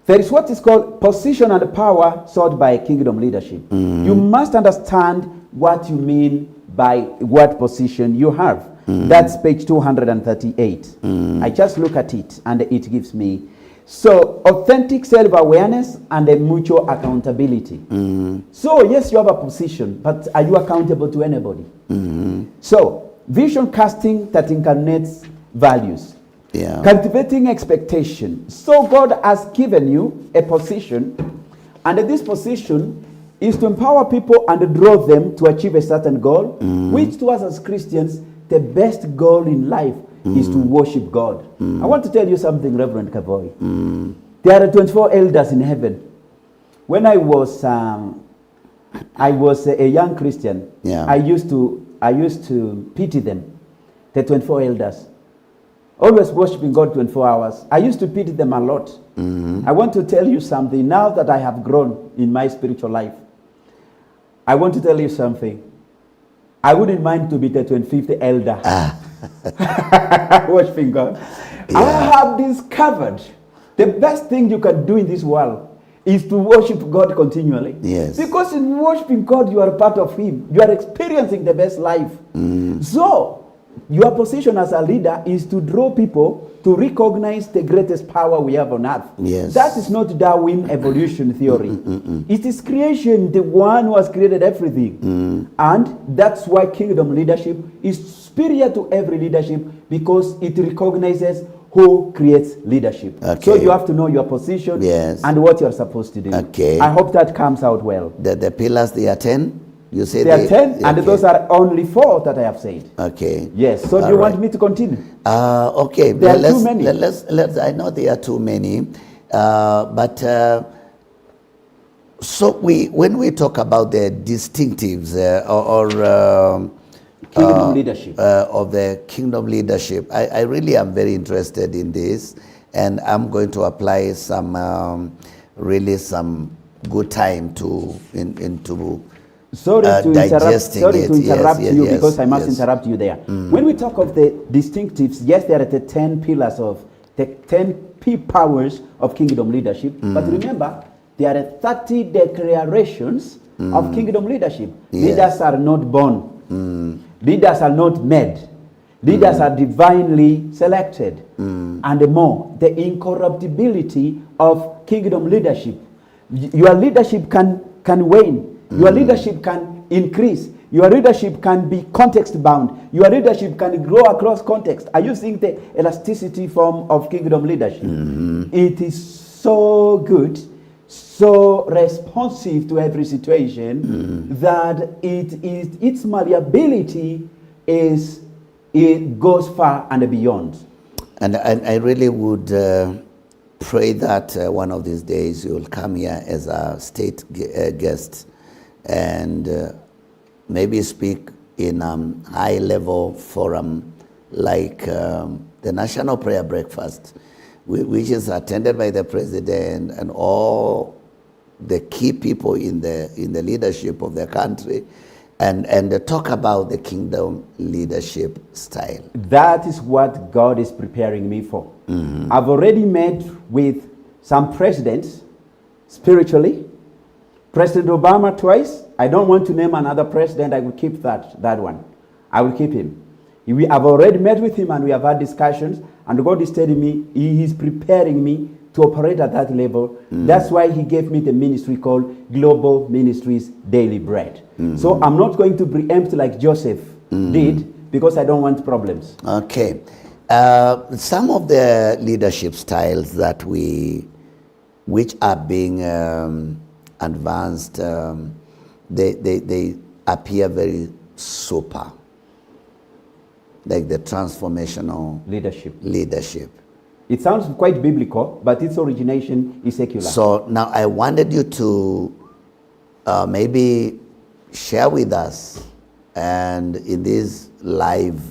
There is what is called position and power sought by kingdom leadership. You must understand what you mean by what position you have. That's page 238. I just look at it and it gives me. So, authentic self-awareness and a mutual accountability. So, yes, you have a position, but are you accountable to anybody? So, vision casting that incarnates values. Yeah. Cultivating expectation. So, God has given you a position, and this position is to empower people and draw them to achieve a certain goal, which to us as Christians, the best goal in life is to worship God. I want to tell you something, Reverend Kavoy. There are 24 elders in heaven. When I was a young Christian, Yeah. I used to pity them, the 24 elders. Always worshiping God 24 hours. I used to pity them a lot. I want to tell you something. Now that I have grown in my spiritual life, I want to tell you something. I wouldn't mind to be the 25th elder. Worshiping God. Yeah. I have discovered the best thing you can do in this world is to worship God continually. Yes. Because in worshiping God, you are a part of Him. You are experiencing the best life. So, your position as a leader is to draw people to recognize the greatest power we have on earth. Yes. That is not Darwin evolution theory. It is creation, the one who has created everything. And that's why kingdom leadership is superior to every leadership, because it recognizes who creates leadership. Okay. So you have to know your position and what you're supposed to do. Okay. I hope that comes out well. The pillars, they are 10? You say There are 10, and okay. those are only 4 that I have said. Okay. Yes. So do you want me to continue? Okay. There are too many. I know there are too many. So when we talk about the distinctives Kingdom leadership. Of the kingdom leadership, I really am very interested in this, and I'm going to apply some good time into Sorry to interrupt you, because I must yes. interrupt you there. When we talk of the distinctives, yes, there are the 10 pillars of the 10 P powers of kingdom leadership. But remember, there are 30 declarations of kingdom leadership. Yes. Leaders are not born. Leaders are not made. Leaders are divinely selected. And more, the incorruptibility of kingdom leadership. Your leadership can wane. Your leadership can increase. Your leadership can be context bound. Your leadership can grow across context. Are you seeing the elasticity form of kingdom leadership? It is so good, so responsive to every situation that its malleability it goes far and beyond. And I really would pray that one of these days you will come here as a state guest and maybe speak in a high-level forum like the National Prayer Breakfast, which is attended by the president and all the key people in the leadership of the country, and talk about the kingdom leadership style. That is what God is preparing me for. I've already met with some presidents spiritually. President Obama twice. I don't want to name another president. I will keep that one. I will keep him. I've already met with him and we have had discussions, and God is telling me He is preparing me to operate at that level. That's why He gave me the ministry called Global Ministries Daily Bread. So I'm not going to preempt like Joseph did, because I don't want problems. Okay. Some of the leadership styles that which are being advanced, they appear very super, like the transformational leadership. It sounds quite biblical, but its origination is secular. So now I wanted you to maybe share with us, and in this live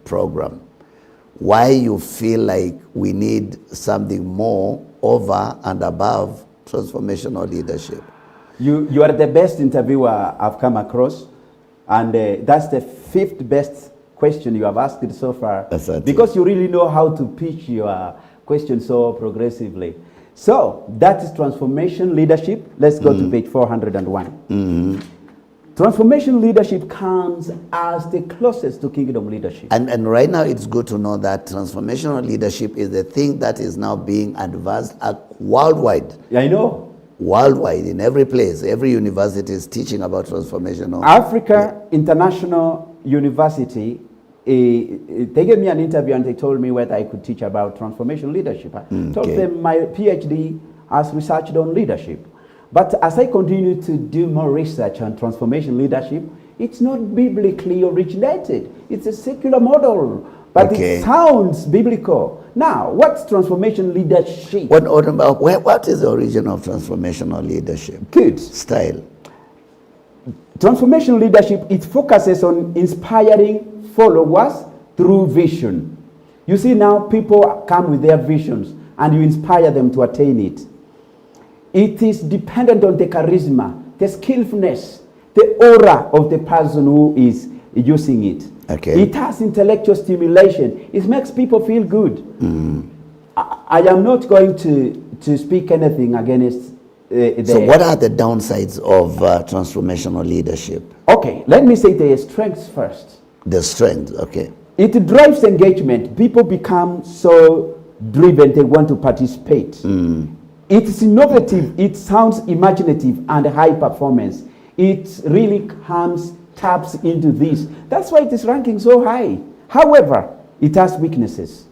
program, why you feel like we need something more over and above transformational leadership. You are the best interviewer I've come across, and that's the 5th best question you have asked so far, because you really know how to pitch your question so progressively. So that is transformation leadership. Let's go to page 401. Transformation leadership comes as the closest to kingdom leadership. And right now it's good to know that transformational leadership is the thing that is now being advanced worldwide. I know. Worldwide, in every place, every university is teaching about transformational. Africa International University, they gave me an interview and they told me whether I could teach about transformation leadership. I told them my PhD has researched on leadership. But as I continue to do more research on transformation leadership, it's not biblically originated. It's a secular model, but it sounds biblical. Now, what's transformation leadership? What is the origin of transformational leadership? Good. Style. Transformation leadership, it focuses on inspiring followers through vision. You see, now people come with their visions and you inspire them to attain it. It is dependent on the charisma, the skillfulness, the aura of the person who is using it. Okay. It has intellectual stimulation. It makes people feel good. I am not going to speak anything against So what are the downsides of transformational leadership? Okay, let me say the strengths first. The strength, okay. It drives engagement. People become so driven, they want to participate. It is innovative, it sounds imaginative and high performance. It really taps into this. That's why it is ranking so high. However, it has weaknesses.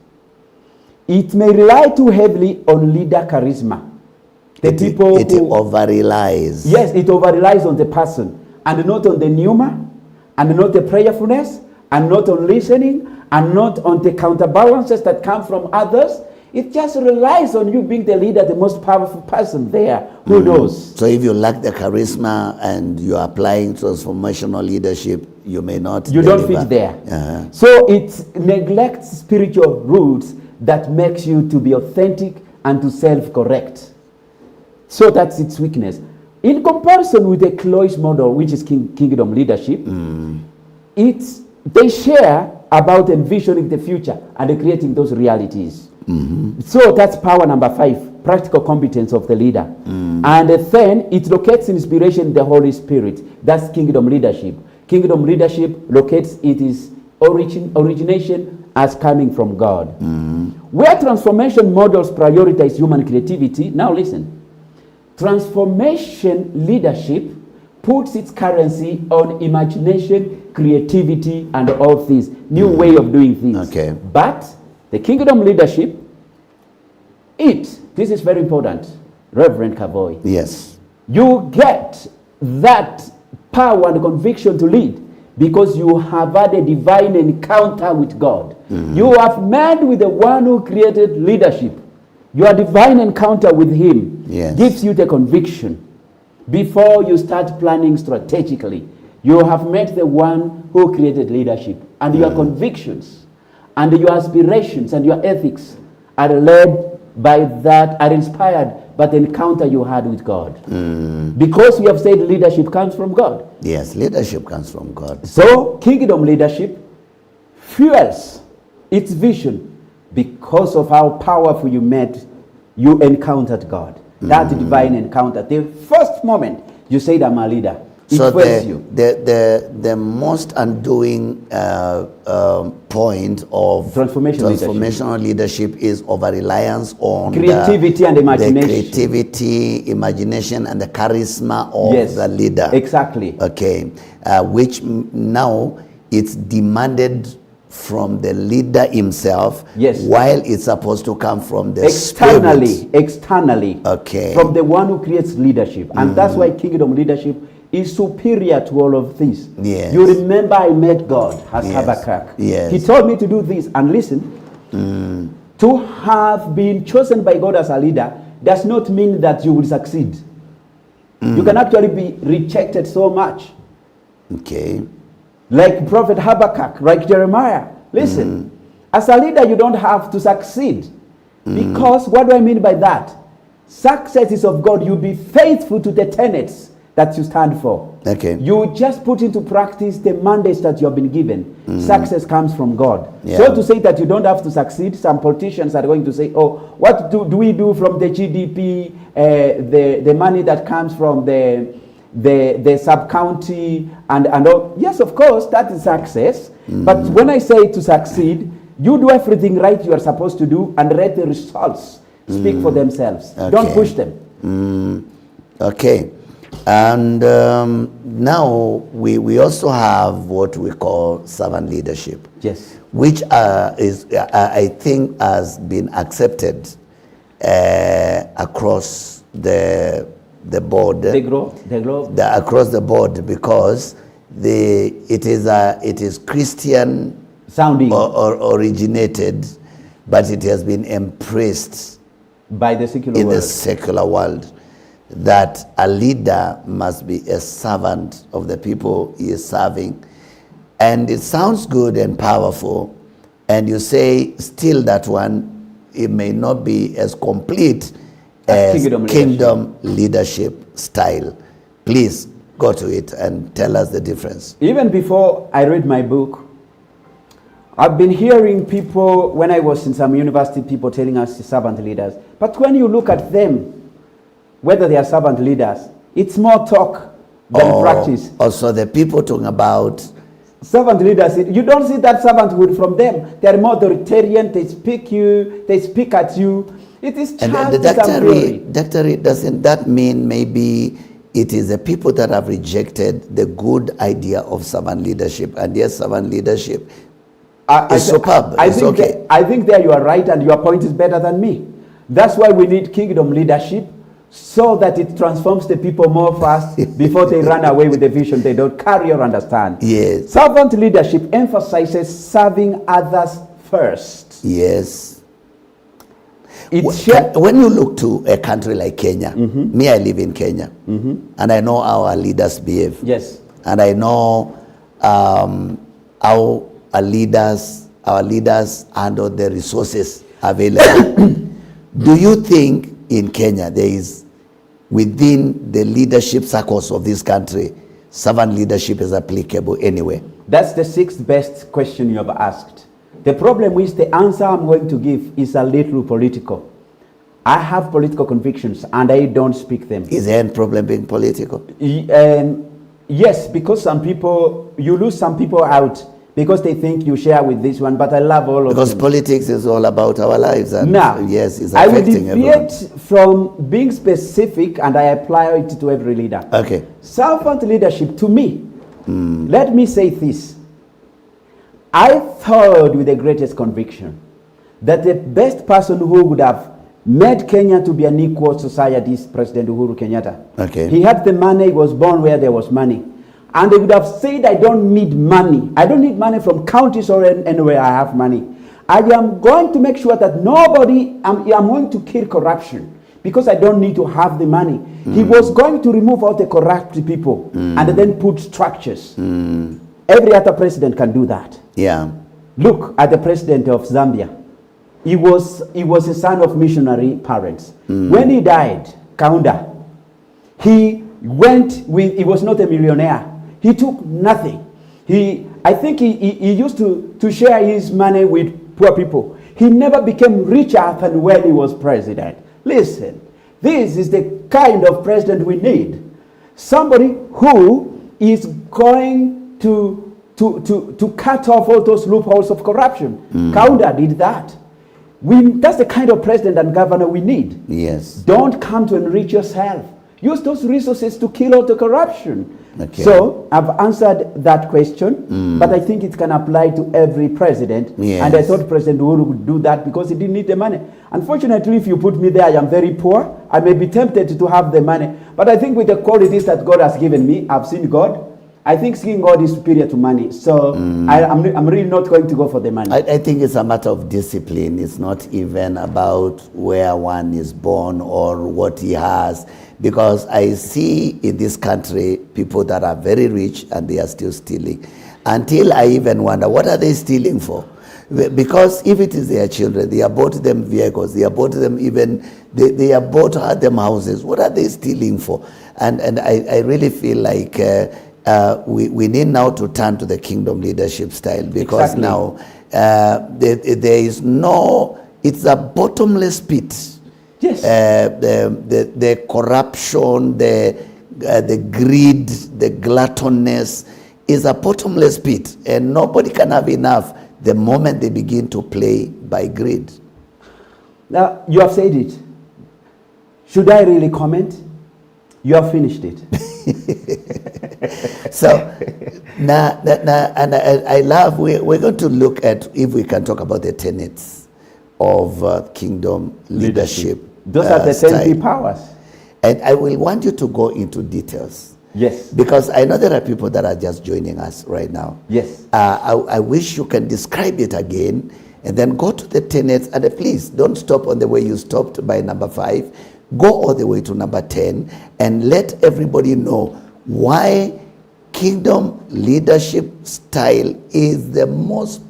It may rely too heavily on leader charisma. It over-relies. Yes, it over-relies on the person and not on the pneuma and not the prayerfulness and not on listening and not on the counterbalances that come from others. It just relies on you being the leader, the most powerful person there. Who knows? So if you lack the charisma and you're applying transformational leadership, you may not You deliver. don't fit there. So it neglects spiritual roots that makes you to be authentic and to self-correct. So that's its weakness. In comparison with the closed model, which is kingdom leadership, they share about envisioning the future and creating those realities. So that's power number 5, practical competence of the leader. And then it locates inspiration in the Holy Spirit. That's kingdom leadership. Kingdom leadership locates its origination as coming from God. Where transformation models prioritize human creativity, now listen. Transformation leadership puts its currency on imagination, creativity, and all these new way of doing things. Okay. But the kingdom leadership, this is very important, Reverend Kavoy. Yes. You get that power and conviction to lead because you have had a divine encounter with God. You have met with the one who created leadership. Your divine encounter with him gives you the conviction. Before you start planning strategically, you have met the one who created leadership, and your convictions and your aspirations and your ethics are led by that, are inspired by the encounter you had with God. Because we have said leadership comes from God. Yes, leadership comes from God. So kingdom leadership fuels its vision because of how powerful you encountered God. That divine encounter. The first moment you said, I'm a leader. So the most undoing point of transformational leadership is over-reliance on creativity and imagination. The creativity, imagination, and the charisma of the leader. Exactly. Okay. Which now it's demanded from the leader himself, while it's supposed to come from the externally, okay, from the one who creates leadership. And that's why kingdom leadership is superior to all of this. You remember I met God as Habakkuk. He told me to do this. And listen, to have been chosen by God as a leader does not mean that you will succeed. You can actually be rejected so much. Okay. Like Prophet Habakkuk, like Jeremiah. Listen, as a leader, you don't have to succeed. Because what do I mean by that? Success is of God. You be faithful to the tenets that you stand for. Okay. You just put into practice the mandates that you have been given. Success comes from God. Yeah. So to say that you don't have to succeed, some politicians are going to say, oh, what do we do from the GDP, the money that comes from the sub-county and all? Yes, of course, that is success. But when I say to succeed, you do everything right you are supposed to do and let the results speak for themselves. Okay. Don't push them. Okay. And now we also have what we call servant leadership. Yes. Which I think has been accepted across the board. Across the board, because it is Christian sounding or originated, but it has been embraced by the secular in world. the secular world, that a leader must be a servant of the people he is serving. And it sounds good and powerful, and you say still that one, it may not be as complete as kingdom leadership style. Please go to it and tell us the difference. Even before I read my book, I've been hearing people, when I was in some university, people telling us servant leaders. But when you look at them, whether they are servant leaders, it's more talk than practice. Also, the people talking about servant leaders, you don't see that servanthood from them. They are more authoritarian, they speak at you. It is and the doctorate, doesn't that mean maybe it is the people that have rejected the good idea of servant leadership? And yes, servant leadership is superb. I think there you are right, and your point is better than me. That's why we need kingdom leadership, so that it transforms the people more fast before they run away with the vision they don't carry or understand. Yes. Servant leadership emphasizes serving others first. Yes. When you look to a country like Kenya, me, I live in Kenya, and I know how our leaders behave. Yes. And I know how our leaders handle the resources available. Do you think in Kenya there is, within the leadership circles of this country, servant leadership is applicable anywhere? That's the sixth best question you have asked. The problem is the answer I'm going to give is a little political. I have political convictions and I don't speak them. Is there any problem being political? Yes, because some people, you lose some people out because they think you share with this one, but I love all of them. Because politics is all about our lives. And now, yes, it's I will affecting everyone. deviate from being specific, and I apply it to every leader. Okay. Servant leadership, to me, let me say this. I thought with the greatest conviction that the best person who would have made Kenya to be an equal society is President Uhuru Kenyatta. Okay. He had the money, he was born where there was money. And they would have said, I don't need money. I don't need money from counties or anywhere I have money. I am going to make sure that I'm going to kill corruption because I don't need to have the money. He was going to remove all the corrupt people and then put structures. Every other president can do that. Yeah. Look at the president of Zambia. He was a son of missionary parents. When he died, Kaunda, he was not a millionaire. He took nothing. I think he used to share his money with poor people. He never became richer than when he was president. Listen, this is the kind of president we need. Somebody who is going to cut off all those loopholes of corruption. Kaunda did that. That's the kind of president and governor we need. Yes. Don't come to enrich yourself. Use those resources to kill all the corruption. Okay. So I've answered that question, but I think it can apply to every president. Yes. And I thought President Uhuru would do that because he didn't need the money. Unfortunately, if you put me there, I am very poor. I may be tempted to have the money. But I think with the qualities that God has given me, I've seen God. I think seeing God is superior to money. So I'm really not going to go for the money. I think it's a matter of discipline. It's not even about where one is born or what he has. Because I see in this country people that are very rich and they are still stealing. Until I even wonder, what are they stealing for? Because if it is their children, they have bought them vehicles, they have bought them even, they have bought them houses. What are they stealing for? And I really feel like we need now to turn to the kingdom leadership style, because Exactly. now there is no, it's a bottomless pit. Yes. The corruption, the greed, the gluttousness is a bottomless pit, and nobody can have enough the moment they begin to play by greed. Now, you have said it. Should I really comment? You have finished it. So now, and I love, we're going to look at, if we can talk about the tenets of kingdom leadership. Those are the 10 key powers. And I will want you to go into details. Yes. Because I know there are people that are just joining us right now. Yes. I wish you can describe it again, and then go to the tenets, and please don't stop on the way you stopped by number 5. Go all the way to number 10, and let everybody know why kingdom leadership style is the most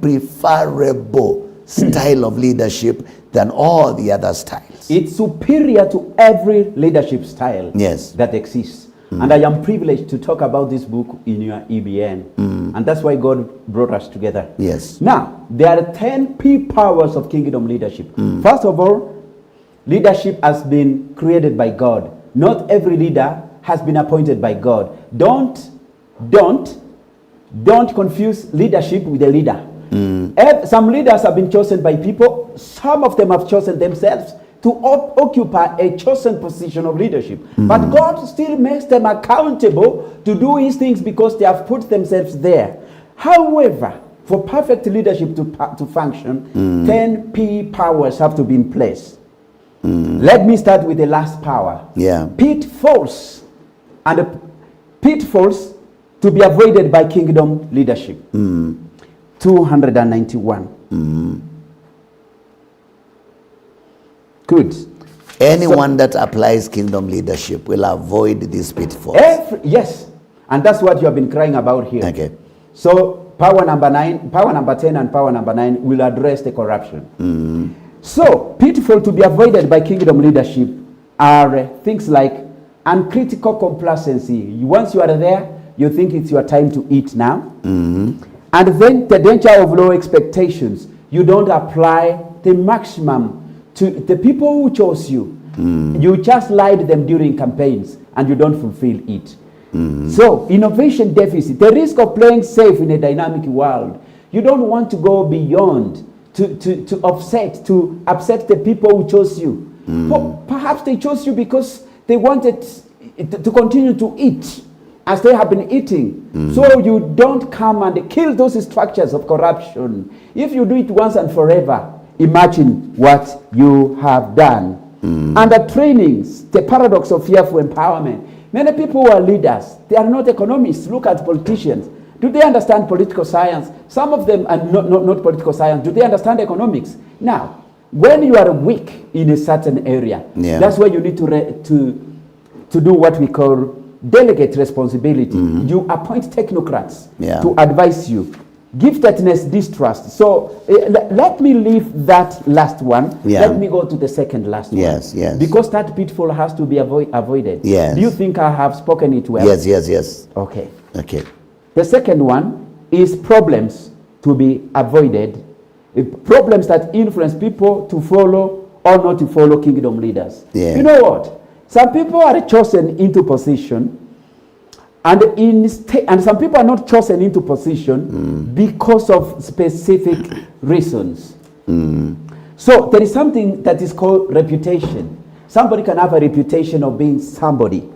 preferable style of leadership than all the other styles. It's superior to every leadership style Yes. that exists. And I am privileged to talk about this book in your EBN. And that's why God brought us together. Yes. Now, there are 10 key powers of kingdom leadership. First of all, leadership has been created by God. Not every leader has been appointed by God. Don't confuse leadership with a leader. Some leaders have been chosen by people. Some of them have chosen themselves to occupy a chosen position of leadership. But God still makes them accountable to do his things because they have put themselves there. However, for perfect leadership to function, 10 key powers have to be in place. Let me start with the last power. Yeah. Pitfalls. And the pitfalls to be avoided by kingdom leadership. 291. Good. Anyone that applies kingdom leadership will avoid these pitfalls. Yes. And that's what you have been crying about here. Okay. So power number 9, power number 10 and power number 9 will address the corruption. So pitfall to be avoided by kingdom leadership are things like uncritical complacency. Once you are there, you think it's your time to eat now. And then the danger of low expectations. You don't apply the maximum to the people who chose you. You just lied them during campaigns and you don't fulfill it. So innovation deficit, the risk of playing safe in a dynamic world. You don't want to go beyond to upset the people who chose you. Perhaps they chose you because they wanted to continue to eat as they have been eating. So you don't come and kill those structures of corruption. If you do it once and forever, imagine what you have done. And the trainings, the paradox of fearful empowerment. Many people who are leaders, they are not economists. Look at politicians. Do they understand political science? Some of them are not political science. Do they understand economics? Now, when you are weak in a certain area, that's where you need to do what we call delegate responsibility. You appoint technocrats to advise you. Giftedness, distrust. So let me leave that last one. Let me go to the second last one. Yes. Because that pitfall has to be avoided. Yes. Do you think I have spoken it well? Yes. Okay. The second one is problems to be avoided. Problems that influence people to follow or not to follow kingdom leaders. You know what? Some people are chosen into position, and some people are not chosen into position because of specific reasons. So there is something that is called reputation. Somebody can have a reputation of being somebody.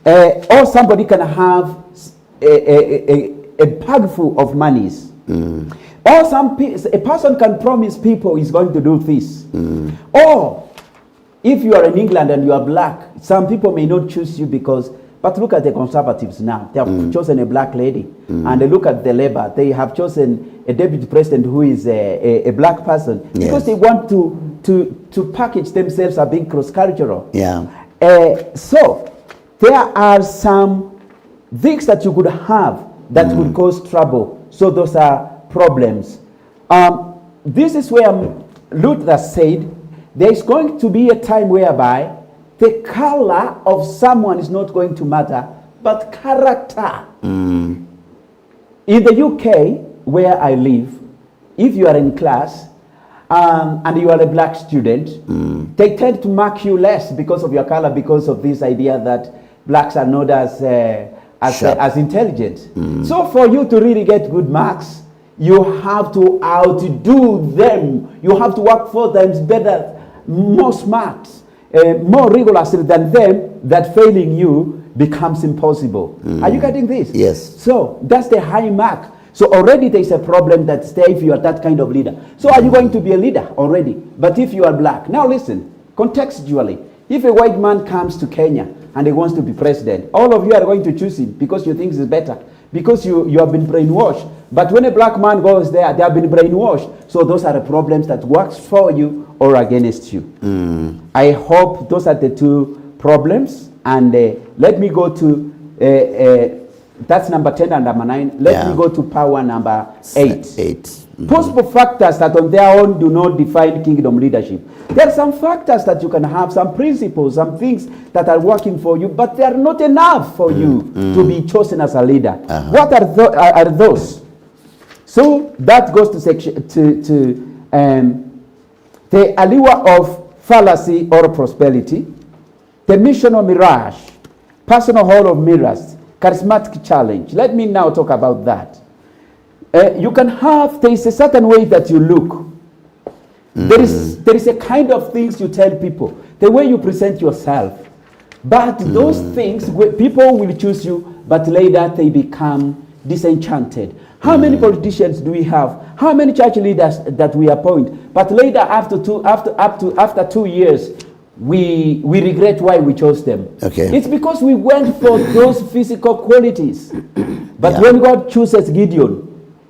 Or somebody can have a bag full of monies. Or a person can promise people he's going to do this. Or if you are in England and you are black, some people may not choose you because, but look at the Conservatives now. They have chosen a black lady. And they look at the Labour. They have chosen a deputy president who is a black person because they want to package themselves as being cross-cultural. So there are some things that you could have that would cause trouble. So those are problems. This is where Luther said there is going to be a time whereby the color of someone is not going to matter, but character. In the UK, where I live, if you are in class and you are a black student, they tend to mark you less because of your color, because of this idea that blacks are not as intelligent. So for you to really get good marks, you have to outdo them. You have to work 4 times better, more smart, more rigorously than them, that failing you becomes impossible. Are you getting this? Yes. So that's the high mark. So already there is a problem that if you are that kind of leader. So are you going to be a leader already? But if you are black. Now listen, contextually, if a white man comes to Kenya and he wants to be president, all of you are going to choose him because you think he's better, because you have been brainwashed. But when a black man goes there, they have been brainwashed. So those are the problems that works for you or against you. I hope those are the 2 problems. And let me go to, that's number 10 and number 9. Let me go to power number 8. Possible factors that on their own do not define kingdom leadership. There are some factors that you can have, some principles, some things that are working for you, but they are not enough for you to be chosen as a leader. What are those? So that goes to section the allure of fallacy or prosperity, the missional mirage, personal hall of mirrors, charismatic challenge. Let me now talk about that. You can have, there is a certain way that you look. There is a kind of things you tell people, the way you present yourself. But those things, people will choose you, but later they become disenchanted. How many politicians do we have? How many church leaders that we appoint? But later, after 2 years, we regret why we chose them. Okay. It's because we went for those physical qualities. But when God chooses Gideon,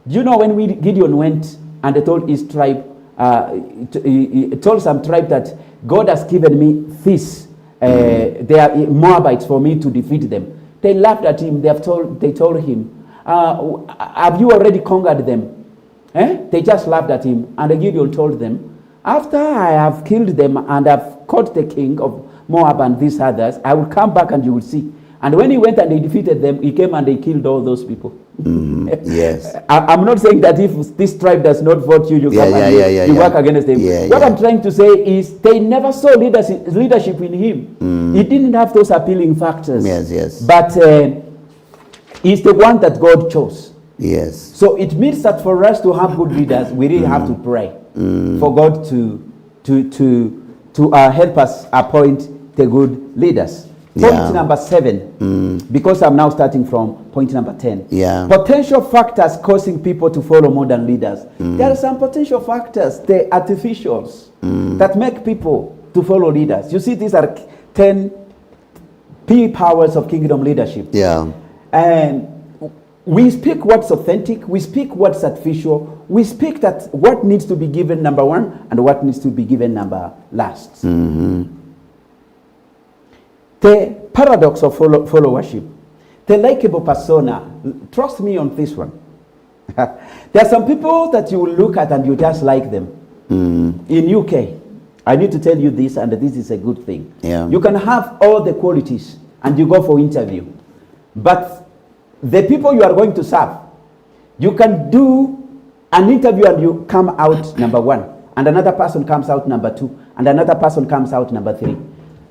do you know when Gideon went and they told his tribe, he told some tribe that God has given me this, they are Moabites, for me to defeat them. They laughed at him. They told him, have you already conquered them? They just laughed at him. And Gideon told them, after I have killed them and have caught the king of Moab and these others, I will come back and you will see. And when he went and they defeated them, he came and they killed all those people. Yes. I'm not saying that if this tribe does not vote you, you come and you work against them. What I'm trying to say is they never saw leadership in him. He didn't have those appealing factors. Yes. But he's the one that God chose. Yes. So it means that for us to have good leaders, we really have to pray for God to help us appoint the good leaders. Point number 7, because I'm now starting from point number 10. Potential factors causing people to follow modern leaders. There are some potential factors, the artificials, that make people to follow leaders. You see, these are 10 P powers of kingdom leadership. And we speak what's authentic, we speak what's artificial, we speak that what needs to be given number 1 and what needs to be given number last. The paradox of followership. The likable persona. Trust me on this one. There are some people that you will look at and you just like them. In UK, I need to tell you this, and this is a good thing. You can have all the qualities and you go for interview. But the people you are going to serve, you can do an interview and you come out number 1, and another person comes out number 2, and another person comes out number 3.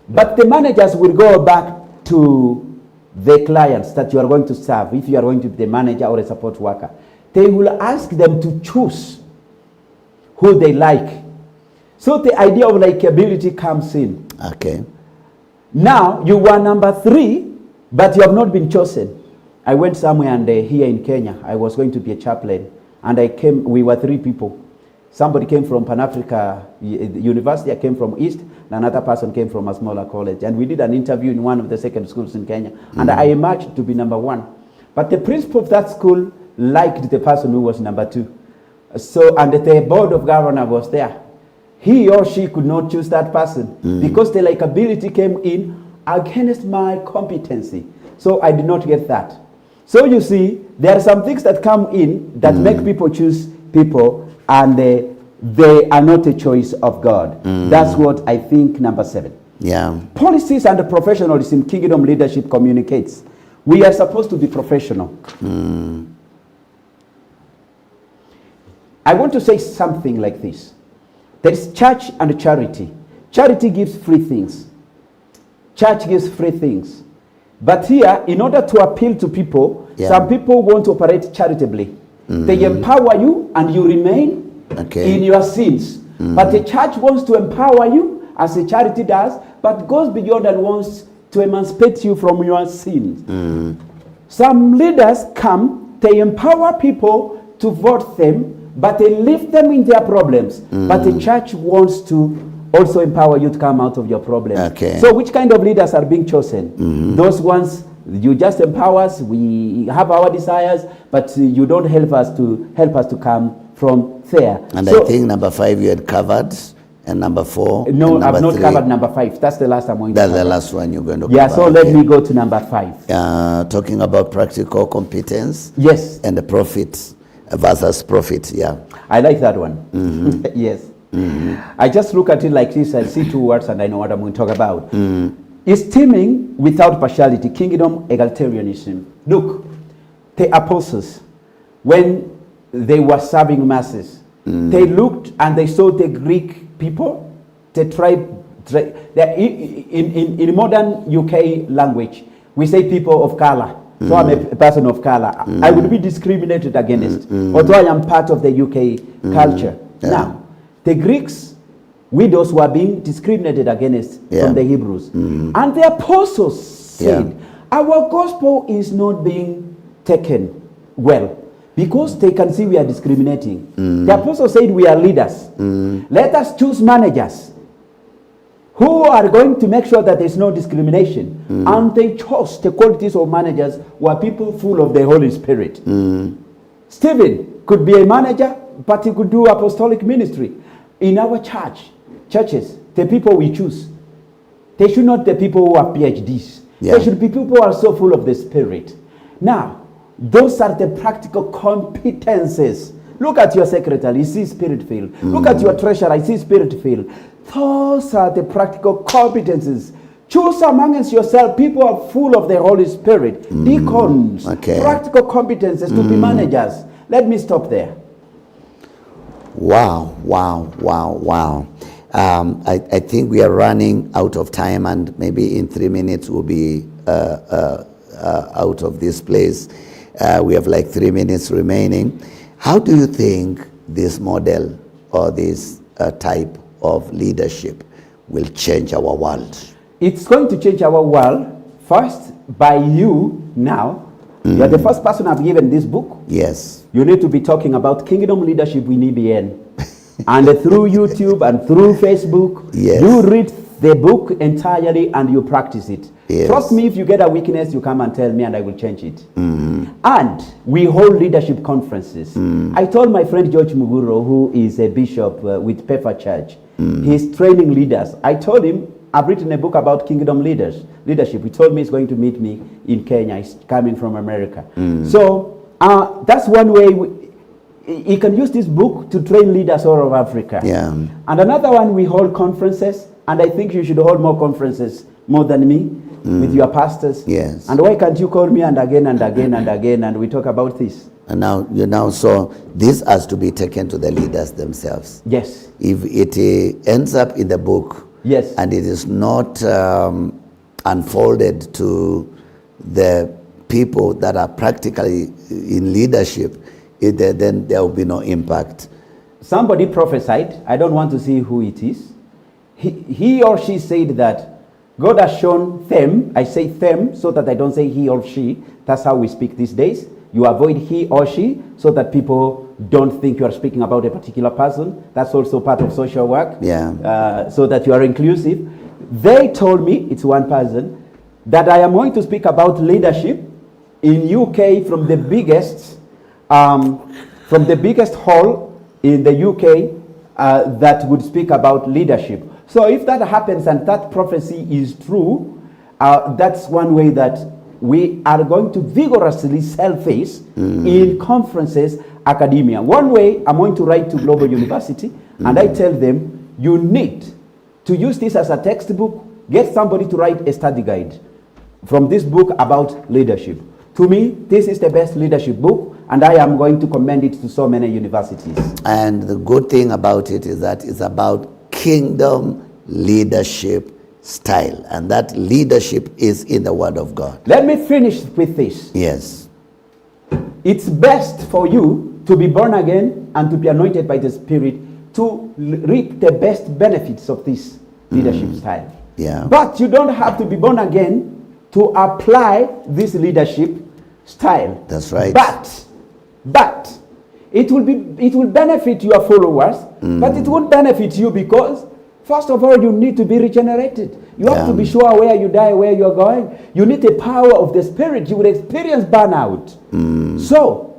But the managers will go back to the clients that you are going to serve. If you are going to be the manager or a support worker, they will ask them to choose who they like. So the idea of likability comes in. Okay. Now you were number 3, but you have not been chosen. I went somewhere and here in Kenya, I was going to be a chaplain, and we were 3 people. Somebody came from Pan-Africa University, I came from East, and another person came from a smaller college. And we did an interview in one of the second schools in Kenya. And I emerged to be number 1. But the principal of that school liked the person who was number 2. So, and the board of governors was there. He or she could not choose that person because the likability came in against my competency. So I did not get that. So you see, there are some things that come in that make people choose people, and they are not a choice of God. That's what I think, number 7. Yeah. Policies and professionalism kingdom leadership communicates. We are supposed to be professional. I want to say something like this. There is church and charity. Charity gives free things. Church gives free things. But here, in order to appeal to people, some people want to operate charitably. They empower you and you remain in your sins. But the church wants to empower you, as the charity does, but goes beyond and wants to emancipate you from your sins. Some leaders come, they empower people to vote them, but they leave them in their problems. But the church wants to also empower you to come out of your problems. So which kind of leaders are being chosen? Those ones, you just empower us, we have our desires, but you don't help us to come from there. And so, I think number 5 you had covered, and number 4. No, I've not covered number 5. That's the last I'm going to cover. That's the last one you're going to cover. Yeah, so let me go to number 5. Talking about practical competence. Yes. And the profit versus profit. Yeah. I like that one. Yes. I just look at it like this. I see 2 words and I know what I'm going to talk about. Esteeming without partiality, kingdom egalitarianism. Look, the apostles, when they were serving masses, they looked and they saw the Greek people, the tribe, in modern UK language, we say people of color. So I'm a person of color. I would be discriminated against, although I am part of the UK culture. Now, the Greeks, widows were being discriminated against from the Hebrews. And the apostles said, our gospel is not being taken well, because they can see we are discriminating. The apostles said we are leaders. Let us choose managers who are going to make sure that there's no discrimination. And they chose the qualities of managers were people full of the Holy Spirit. Stephen could be a manager, but he could do apostolic ministry. In our churches, the people we choose, they should not be people who have PhDs. They should be people who are so full of the Spirit. Now, those are the practical competences. Look at your secretary, you see Spirit-filled. Look at your treasurer, I see Spirit-filled. Those are the practical competences. Choose amongst yourself people who are full of the Holy Spirit. Deacons, practical competences to be managers. Let me stop there. Wow. I think we are running out of time, and maybe in 3 minutes we'll be out of this place. We have like 3 minutes remaining. How do you think this model or this type of leadership will change our world? It's going to change our world first by you now. You're the first person I've given this book. Yes. You need to be talking about kingdom leadership in EBN. And through YouTube and through Facebook, you read the book entirely and you practice it. Trust me, if you get a weakness, you come and tell me and I will change it. And we hold leadership conferences. I told my friend George Muguro, who is a bishop with Pepper Church, he's training leaders. I told him, I've written a book about kingdom leadership. He told me he's going to meet me in Kenya. He's coming from America. So that's one way he can use this book to train leaders all over Africa. And another one, we hold conferences, and I think you should hold more conferences more than me with your pastors. And why can't you call me and again and we talk about this? And now, so this has to be taken to the leaders themselves. Yes. If it ends up in the book, and it is not unfolded to the people that are practically in leadership, then there will be no impact. Somebody prophesied, I don't want to see who it is. He or she said that God has shown them, I say them so that I don't say he or she. That's how we speak these days. You avoid he or she so that people don't think you are speaking about a particular person. That's also part of social work. So that you are inclusive. They told me, it's one person, that I am going to speak about leadership in UK from the biggest hall in the UK that would speak about leadership. So if that happens and that prophecy is true, that's one way that we are going to vigorously sell face in conferences, academia. One way, I'm going to write to Global University, and I tell them, you need to use this as a textbook. Get somebody to write a study guide from this book about leadership. To me, this is the best leadership book, and I am going to commend it to so many universities. And the good thing about it is that it's about kingdom leadership style, and that leadership is in the Word of God. Let me finish with this. Yes. It's best for you to be born again and to be anointed by the Spirit to reap the best benefits of this leadership style. Yeah. But you don't have to be born again to apply this leadership style. That's right. But it will benefit your followers, but it won't benefit you because first of all, you need to be regenerated. You have to be sure where you die, where you're going. You need the power of the Spirit. You will experience burnout. So,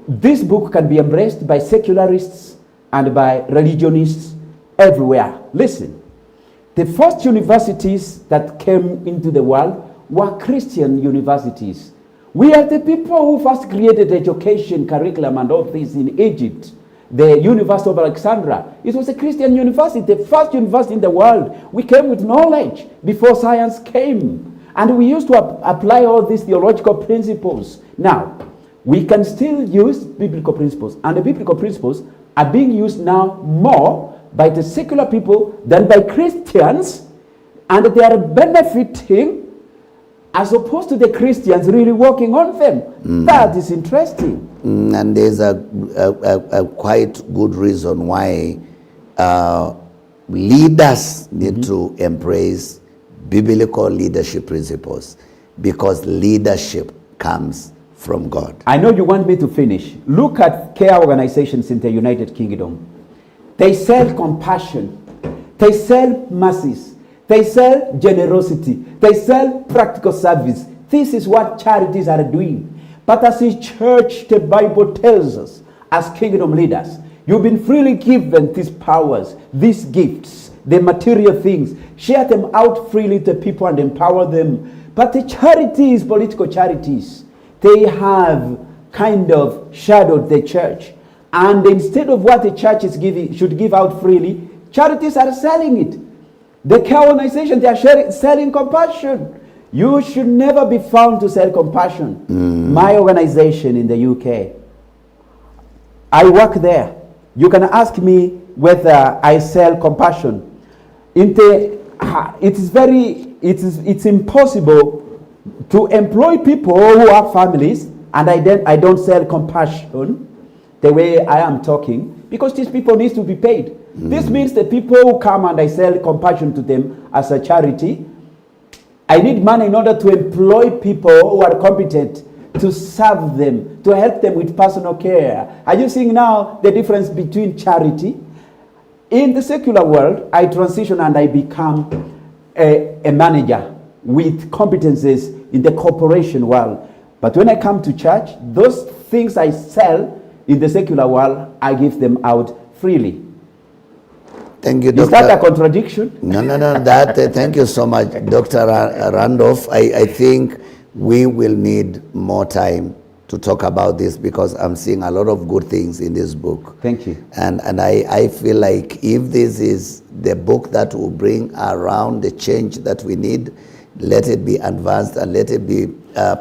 this book can be embraced by secularists and by religionists everywhere. Listen, the first universities that came into the world were Christian universities. We are the people who first created education, curriculum, and all this in Egypt. The University of Alexandria, it was a Christian university, the first university in the world. We came with knowledge before science came. And we used to apply all these theological principles. Now, we can still use biblical principles. And the biblical principles are being used now more by the secular people than by Christians. And they are benefiting as opposed to the Christians really working on them. That is interesting. And there's a quite good reason why leaders need to embrace biblical leadership principles, because leadership comes from God. I know you want me to finish. Look at care organizations in the United Kingdom. They sell compassion. They sell mercies. They sell generosity. They sell practical service. This is what charities are doing. But as a church, the Bible tells us, as kingdom leaders, you've been freely given these powers, these gifts, the material things. Share them out freely to people and empower them. But the charities, political charities, they have kind of shadowed the church. And instead of what the church is giving, should give out freely, charities are selling it. The care organization, they are selling compassion. You should never be found to sell compassion. My organization in the UK, I work there. You can ask me whether I sell compassion. It's impossible to employ people who have families, and I don't sell compassion the way I am talking, because these people need to be paid. This means the people who come and I sell compassion to them as a charity, I need money in order to employ people who are competent to serve them, to help them with personal care. Are you seeing now the difference between charity? In the secular world, I transition and I become a manager with competences in the corporation world. But when I come to church, those things I sell in the secular world, I give them out freely. Thank you, Dr. Is that a contradiction? No. Thank you so much, Dr. Randolph. I think we will need more time to talk about this, because I'm seeing a lot of good things in this book. Thank you. And I feel like if this is the book that will bring around the change that we need, let it be advanced and let it be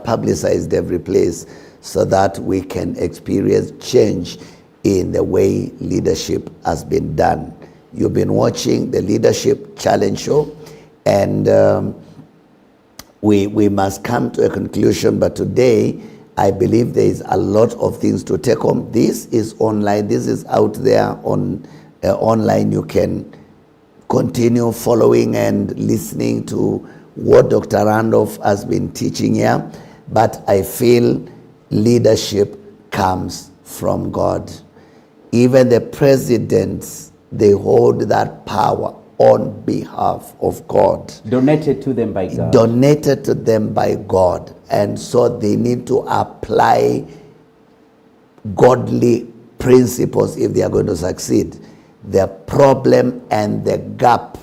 publicized every place, so that we can experience change in the way leadership has been done. You've been watching the Leadership Challenge Show, and we must come to a conclusion. But today, I believe there is a lot of things to take home. This is online. This is out there on online. You can continue following and listening to what Dr. Randolph has been teaching here. But I feel leadership comes from God. Even the presidents, they hold that power on behalf of God. Donated to them by God. Donated to them by God. And so they need to apply godly principles if they are going to succeed. The problem and the gap,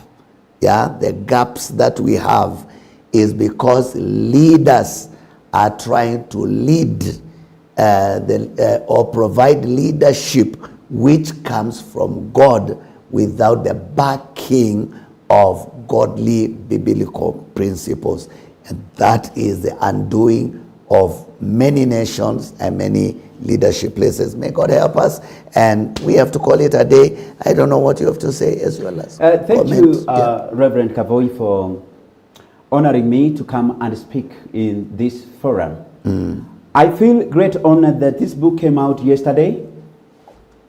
the gaps that we have is because leaders are trying to lead or provide leadership which comes from God without the backing of godly biblical principles. And that is the undoing of many nations and many leadership places. May God help us, and we have to call it a day. I don't know what you have to say as well as thank you, Reverend Kavoi, for honoring me to come and speak in this forum. I feel great honor that this book came out yesterday,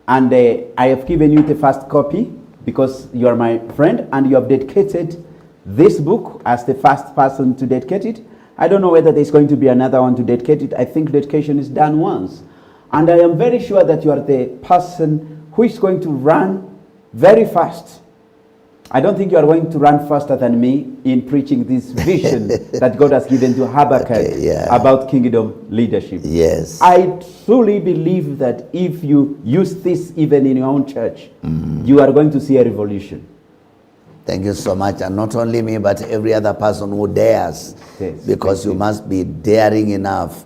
and I have given you the first copy because you are my friend and you have dedicated this book as the first person to dedicate it. I don't know whether there's going to be another one to dedicate it. I think dedication is done once. And I am very sure that you are the person who is going to run very fast. I don't think you are going to run faster than me in preaching this vision that God has given to Habakkuk about kingdom leadership. Yes. I truly believe that if you use this even in your own church, you are going to see a revolution. Thank you so much. And not only me, but every other person who dares. Yes, because you must be daring enough.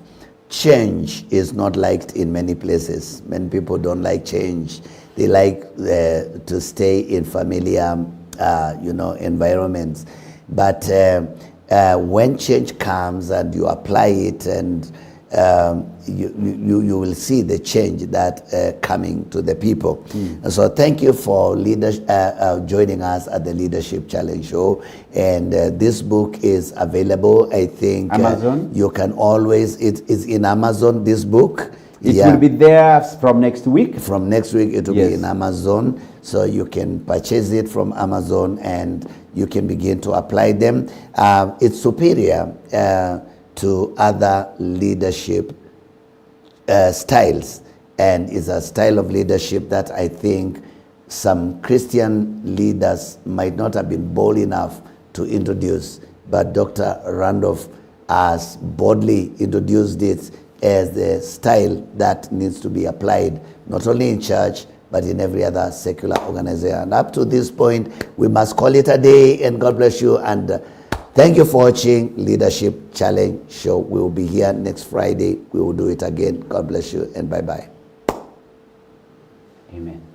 Change is not liked in many places. Many people don't like change. They like to stay in familiar environments. But when change comes and you apply it, and you will see the change that coming to the people. And so thank you for joining us at the Leadership Challenge Show. And this book is available, I think. Amazon? You can always, it is in Amazon, this book. It will be there from next week. From next week, it will be in Amazon. So you can purchase it from Amazon and you can begin to apply them. It's superior to other leadership styles, and is a style of leadership that I think some Christian leaders might not have been bold enough to introduce, but Dr. Randolph has boldly introduced it as the style that needs to be applied not only in church but in every other secular organization. And up to this point, we must call it a day, and God bless you. And thank you for watching Leadership Challenge Show. We will be here next Friday. We will do it again. God bless you, and bye-bye. Amen.